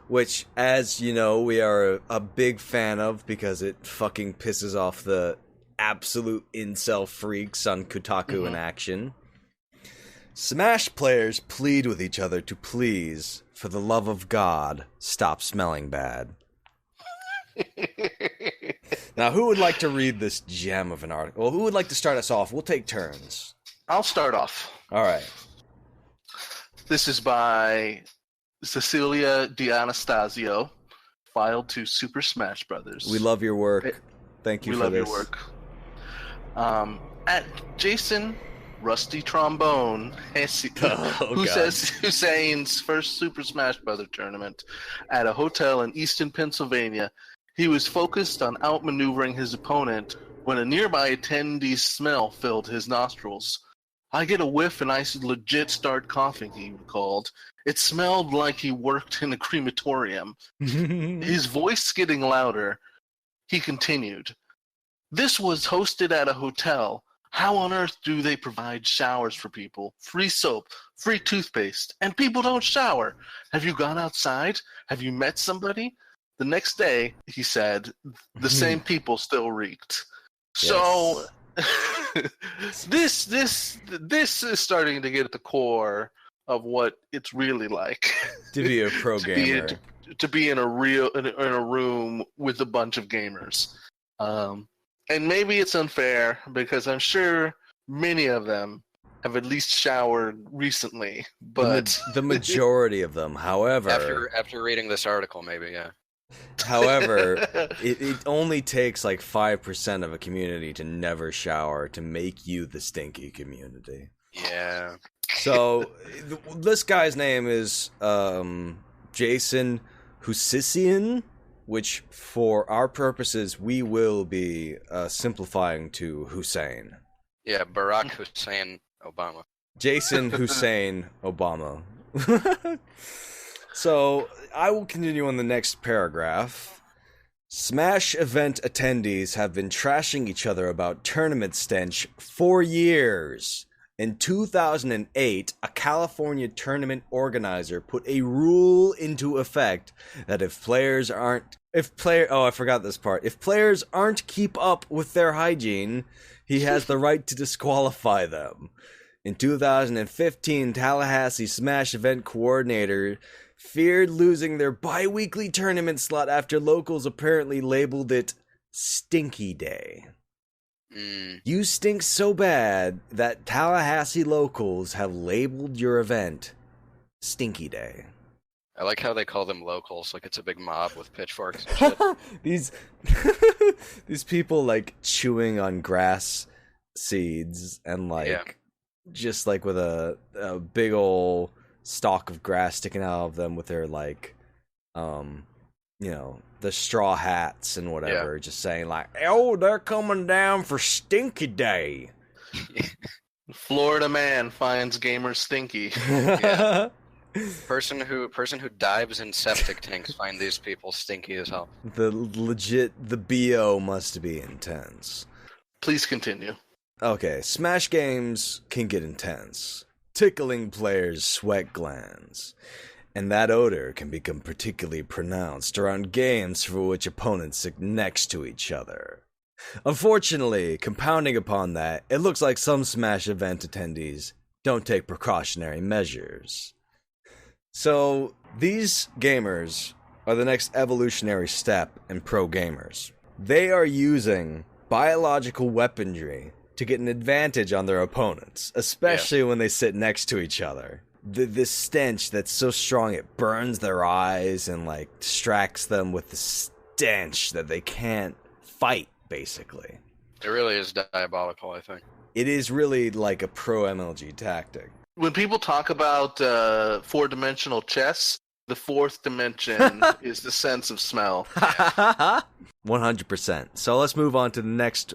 which, as you know, we are a big fan of because it fucking pisses off the absolute incel freaks on Kotaku in action. Smash players plead with each other to please, for the love of God, stop smelling bad. Now, who would like to read this gem of an article? Well, who would like to start us off? We'll take turns. I'll start off. All right. This is by Cecilia D'Anastasio, filed to Super Smash Brothers. We love your work. Thank you for this. We love your work. At Jason Rusty Trombone, Hussein's first Super Smash Bros. Tournament at a hotel in Easton, Pennsylvania. He was focused on outmaneuvering his opponent when a nearby attendee's smell filled his nostrils. I get a whiff and I legit start coughing, he recalled. It smelled like he worked in a crematorium. His voice getting louder, he continued. This was hosted at a hotel. How on earth do they provide showers for people? Free soap, free toothpaste, and people don't shower. Have you gone outside? Have you met somebody? The next day, he said, the same people still reeked. Yes. So this is starting to get at the core of what it's really like to be a pro gamer, to be in a room with a bunch of gamers. And maybe it's unfair because I'm sure many of them have at least showered recently, but The majority of them, however, After reading this article, maybe, yeah. however, it only takes like 5% of a community to never shower to make you the stinky community. Yeah. So this guy's name is Jason Husisian, which for our purposes we will be simplifying to Hussein. Yeah, Barack Hussein Obama. Jason Hussein Obama. So I will continue on the next paragraph. Smash event attendees have been trashing each other about tournament stench for years. In 2008, a California tournament organizer put a rule into effect that if players aren't keep up with their hygiene, he has the right to disqualify them. In 2015, Tallahassee Smash event coordinator feared losing their bi-weekly tournament slot after locals apparently labeled it Stinky Day. You stink so bad that Tallahassee locals have labeled your event Stinky Day. I like how they call them locals, like it's a big mob with pitchforks and shit. These people like chewing on grass seeds and like just like with a big old stalk of grass sticking out of them with their like the straw hats and whatever, just saying like, oh, they're coming down for Stinky Day. Florida man finds gamers stinky. Yeah. Person who dives in septic tanks find these people stinky as hell. The BO must be intense. Please continue. Okay, Smash games can get intense, tickling players' sweat glands. And that odor can become particularly pronounced around games for which opponents sit next to each other. Unfortunately, compounding upon that, it looks like some Smash event attendees don't take precautionary measures. So, these gamers are the next evolutionary step in pro gamers. They are using biological weaponry to get an advantage on their opponents, especially when they sit next to each other. This stench that's so strong it burns their eyes and like distracts them with the stench that they can't fight, basically. It really is diabolical, I think. It is really like a pro MLG tactic. When people talk about four-dimensional chess, the fourth dimension is the sense of smell. 100%. So let's move on to the next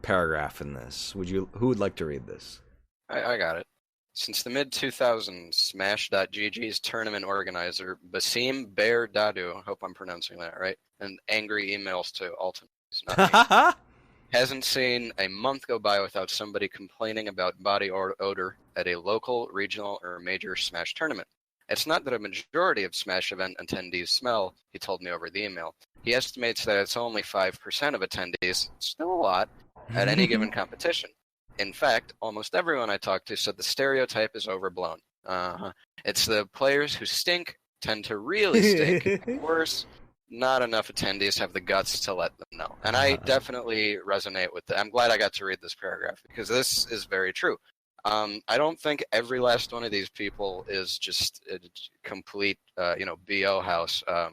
paragraph in this. Who would like to read this? I got it. Since the mid-2000s, Smash.gg's tournament organizer, Basim Bear Dadu, I hope I'm pronouncing that right, and angry emails to Alton and Reese, hasn't seen a month go by without somebody complaining about body odor at a local, regional, or major Smash tournament. It's not that a majority of Smash event attendees smell, he told me over the email. He estimates that it's only 5% of attendees, still a lot, at any given competition. In fact, almost everyone I talked to said the stereotype is overblown. It's the players who stink tend to really stink. Worse, not enough attendees have the guts to let them know. And I definitely resonate with that. I'm glad I got to read this paragraph because this is very true. I don't think every last one of these people is just a complete, BO house. A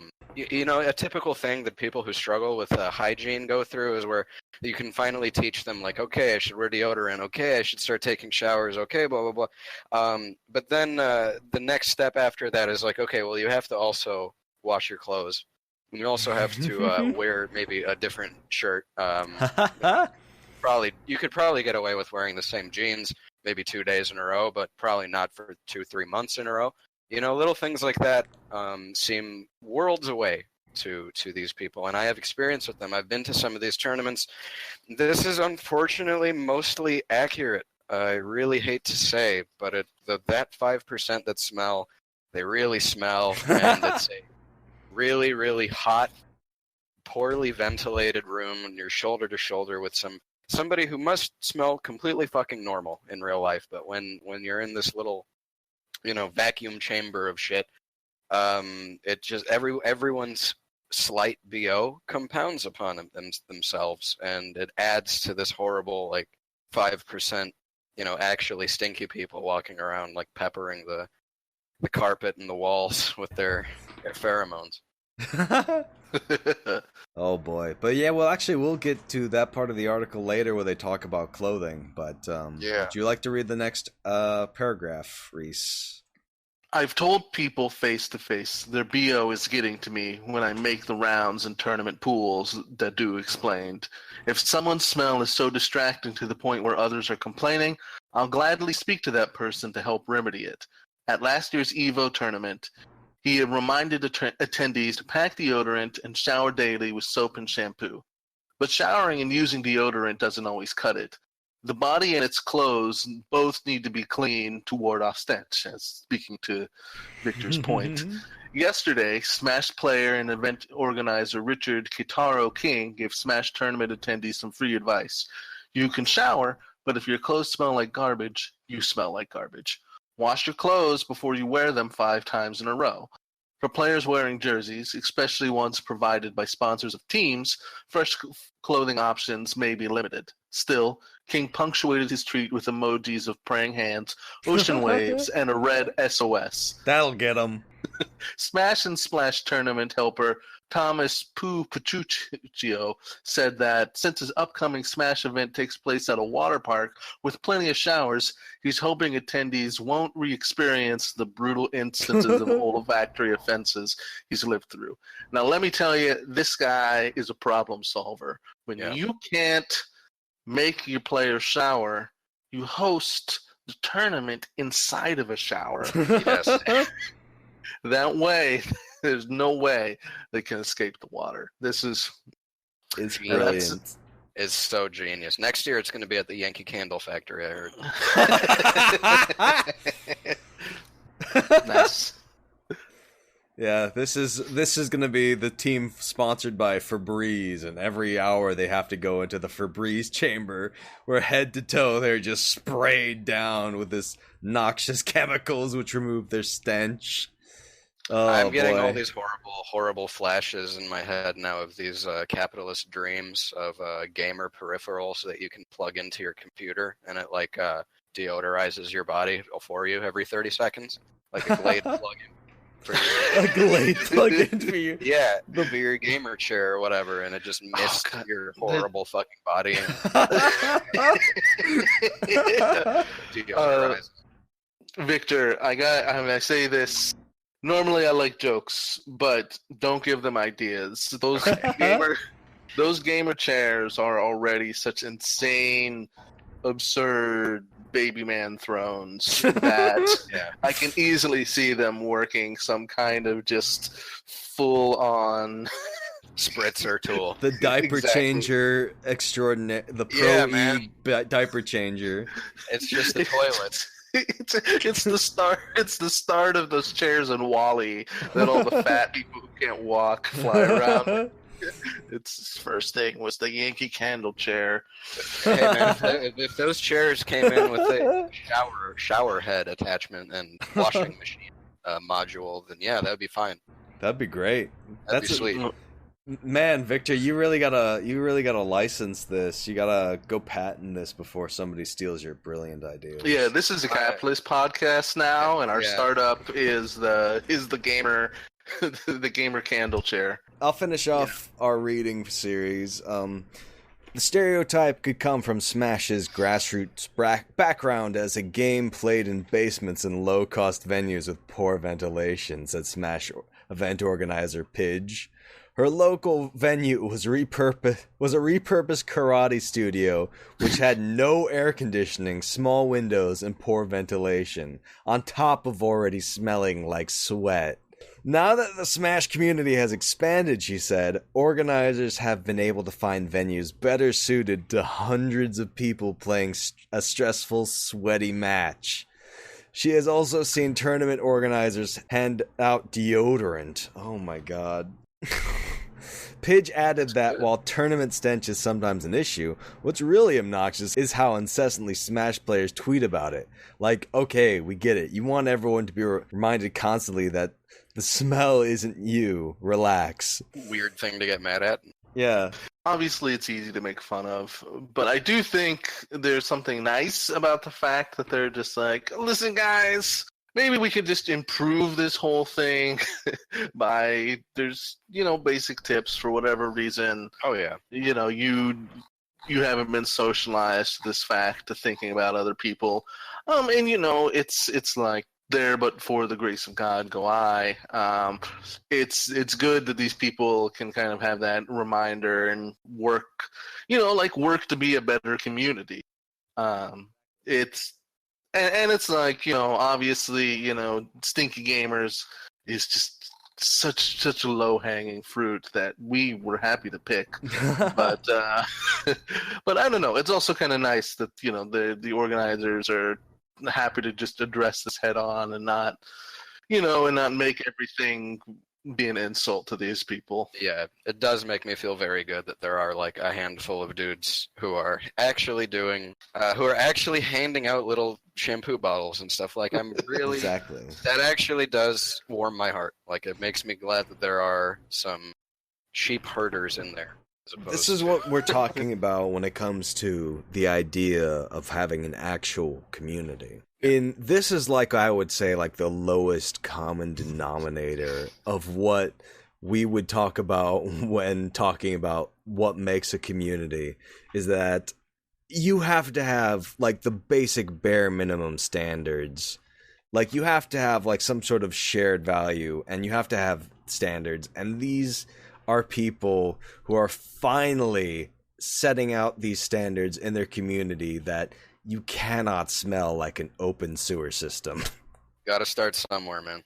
typical thing that people who struggle with hygiene go through is where you can finally teach them, like, okay, I should wear deodorant, okay, I should start taking showers, okay, blah, blah, blah. But then the next step after that is like, okay, well, you have to also wash your clothes. And you also have to wear maybe a different shirt. You could probably get away with wearing the same jeans maybe 2 days in a row, but probably not for 2-3 months in a row. Little things like that seem worlds away to these people, and I have experience with them. I've been to some of these tournaments. This is unfortunately mostly accurate. I really hate to say, but that 5% that smell, they really smell, and it's a really, really hot, poorly ventilated room, and you're shoulder to shoulder with somebody who must smell completely fucking normal in real life, but when you're in this little, vacuum chamber of shit, it just everyone's slight BO compounds upon themselves, and it adds to this horrible 5%, actually stinky people walking around peppering the carpet and the walls with their pheromones. Oh boy. But yeah, well actually we'll get to that part of the article later where they talk about clothing, but would you like to read the next paragraph, Reese? I've told people face to face their BO is getting to me when I make the rounds in tournament pools, Dadu explained. If someone's smell is so distracting to the point where others are complaining, I'll gladly speak to that person to help remedy it. At last year's EVO tournament, he reminded attendees to pack deodorant and shower daily with soap and shampoo. But showering and using deodorant doesn't always cut it. The body and its clothes both need to be clean to ward off stench, as speaking to Victor's point. Yesterday, Smash player and event organizer Richard Kitaro King gave Smash tournament attendees some free advice. You can shower, but if your clothes smell like garbage, you smell like garbage. Wash your clothes before you wear them 5 times in a row. For players wearing jerseys, especially ones provided by sponsors of teams, fresh clothing options may be limited. Still, King punctuated his tweet with emojis of praying hands, ocean waves, and a red SOS. That'll get him. Smash and Splash tournament helper Thomas Pachuccio said that since his upcoming Smash event takes place at a water park with plenty of showers, he's hoping attendees won't re-experience the brutal instances of olfactory offenses he's lived through. Now, let me tell you, this guy is a problem solver. When you can't make your players shower, you host the tournament inside of a shower. Yes. That way, there's no way they can escape the water. It's brilliant. It's so genius. Next year, it's going to be at the Yankee Candle Factory, I heard. Nice. Yeah, this is going to be the team sponsored by Febreze, and every hour they have to go into the Febreze chamber where head to toe they're just sprayed down with this noxious chemicals which remove their stench. Oh, I'm getting boy. all these horrible flashes in my head now of these capitalist dreams of gamer peripherals that you can plug into your computer, and it deodorizes your body for you every 30 seconds, like a Glade plug-in. A Glade plug-in for you. Yeah, for your gamer chair or whatever, and it just mists your horrible fucking body. Deodorizes. Victor, I say this. Normally, I like jokes, but don't give them ideas. Those gamer chairs are already such insane, absurd baby man thrones that I can easily see them working some kind of just full-on spritzer tool. The diaper changer extraordinaire, the Pro-E diaper changer. It's just the toilet. It's the start. It's the start of those chairs in Wall-E that all the fat people who can't walk fly around. Its first thing was the Yankee Candle chair. Hey man, if those chairs came in with a shower head attachment and washing machine module, then that would be fine. That'd be great. That'd be sweet. Man, Victor, you really gotta license this. You gotta go patent this before somebody steals your brilliant ideas. Yeah, this is a capitalist podcast now, and our startup is the gamer the gamer candle chair. I'll finish off our reading series. The stereotype could come from Smash's grassroots background as a game played in basements and low-cost venues with poor ventilation, said Smash event organizer Pidge. Her local venue was a repurposed karate studio, which had no air conditioning, small windows, and poor ventilation, on top of already smelling like sweat. Now that the Smash community has expanded, she said, organizers have been able to find venues better suited to hundreds of people playing a stressful, sweaty match. She has also seen tournament organizers hand out deodorant. Oh my god. Pidge added that while tournament stench is sometimes an issue, what's really obnoxious is how incessantly Smash players tweet about it. Like, okay, we get it. You want everyone to be reminded constantly that the smell isn't you. Relax. Weird thing to get mad at. Yeah. Obviously, it's easy to make fun of, but I do think there's something nice about the fact that they're just like, listen, guys, maybe we could just improve this whole thing by, there's, basic tips for whatever reason. Oh, yeah. You haven't been socialized to this fact to thinking about other people. And, it's like, there but for the grace of God go I. It's good that these people can kind of have that reminder and work to be a better community. It's like, obviously, Stinky Gamers is just such a low-hanging fruit that we were happy to pick. But but I don't know. It's also kind of nice that, the organizers are happy to just address this head on and not make everything be an insult to these people. Yeah, it does make me feel very good that there are like a handful of dudes who are actually handing out little shampoo bottles and stuff. Like, I'm really Exactly. That actually does warm my heart. Like, it makes me glad that there are some sheep herders in there. This is what we're talking about when it comes to the idea of having an actual community. This is like, I would say, like the lowest common denominator of what we would talk about when talking about what makes a community, is that you have to have like the basic bare minimum standards. Like, you have to have like some sort of shared value, and you have to have standards, and these are people who are finally setting out these standards in their community that you cannot smell like an open sewer system. Gotta start somewhere, man.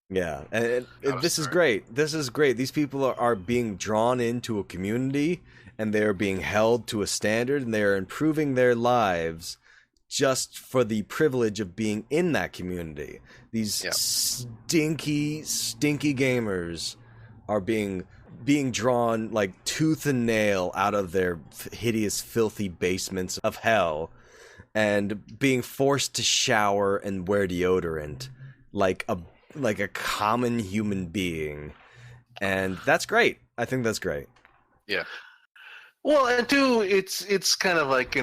Yeah, and this is great. This is great. These people are being drawn into a community, and they are being held to a standard, and they are improving their lives just for the privilege of being in that community. These stinky gamers are being drawn like tooth and nail out of their hideous, filthy basements of hell, and being forced to shower and wear deodorant like a common human being. And that's great. I think that's great. Yeah. Well, and too, it's kind of like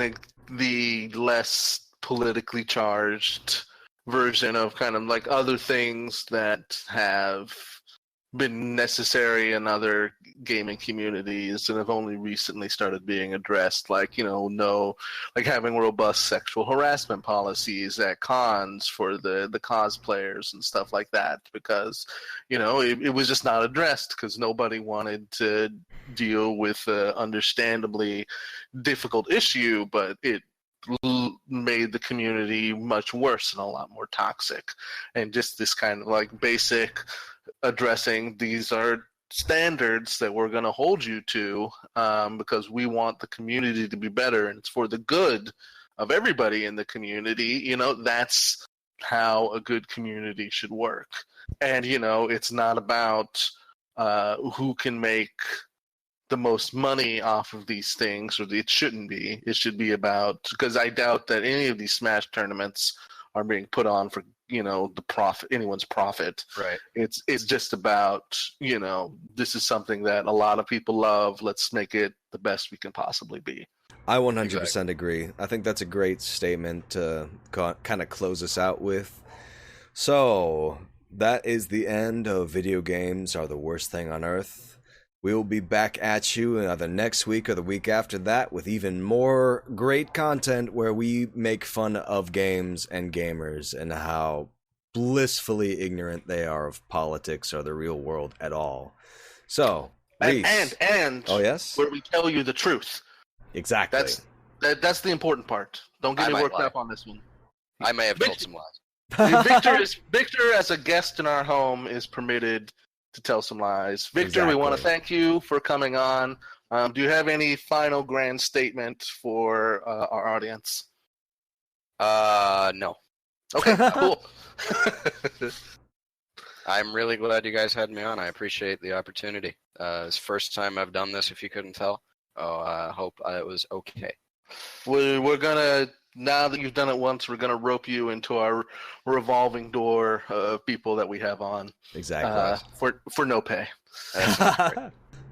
the less politically charged version of kind of like other things that have been necessary in other gaming communities and have only recently started being addressed, like like having robust sexual harassment policies at cons for the cosplayers and stuff like that, because it was just not addressed because nobody wanted to deal with an understandably difficult issue, but it made the community much worse and a lot more toxic. And just this kind of like basic addressing, these are standards that we're going to hold you to because we want the community to be better, and it's for the good of everybody in the community. That's how a good community should work. And it's not about who can make the most money off of these things, or it shouldn't be. It should be about, because I doubt that any of these Smash tournaments are being put on for the profit, anyone's profit. Right. It's just about this is something that a lot of people love. Let's make it the best we can possibly be. I 100% agree. I think that's a great statement to kind of close us out with. So that is the end of Video Games Are the Worst Thing on Earth. We will be back at you either next week or the week after that with even more great content where we make fun of games and gamers and how blissfully ignorant they are of politics or the real world at all. So, Reese. And oh yes, where we tell you the truth. Exactly. That's the important part. Don't get me worked up on this one. I may have told some lies. Victor, as a guest in our home, is permitted to tell some lies. Victor, We want to thank you for coming on. Do you have any final grand statement for our audience? No. Okay, cool. I'm really glad you guys had me on. I appreciate the opportunity. It's the first time I've done this, if you couldn't tell. Oh, I hope it was okay. We're gonna, now that you've done it once, we're gonna rope you into our revolving door of people that we have on. Exactly. For no pay.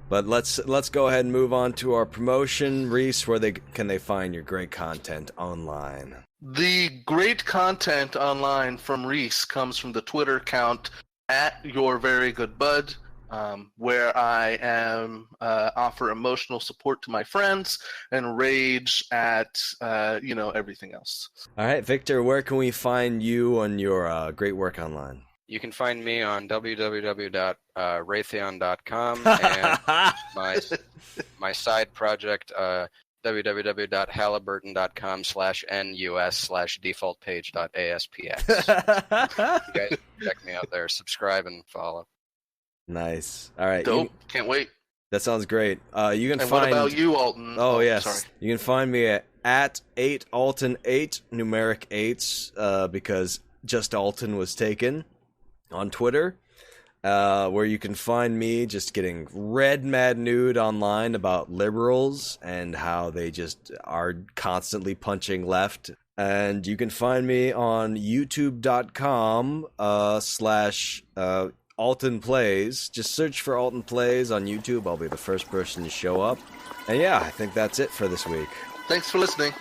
But let's go ahead and move on to our promotion. Reese, where can they find your great content online? The great content online from Reese comes from the Twitter account @YourVeryGoodBud, where I offer emotional support to my friends and rage at everything else. All right, Victor, where can we find you on your great work online? You can find me on www.raytheon.com and my side project, www.halliburton.com/nus/defaultpage.aspx. You guys check me out there, subscribe and follow. Nice. All right. Dope. Can't wait. That sounds great. You can and find. What about you, Alton? Oh, yes. Sorry. You can find me at 8Alton8, numeric 8s, because just Alton was taken on Twitter, where you can find me just getting red mad nude online about liberals and how they just are constantly punching left. And you can find me on youtube.com / Alton Plays. Just search for Alton Plays on YouTube. I'll be the first person to show up. And yeah, I think that's it for this week. Thanks for listening.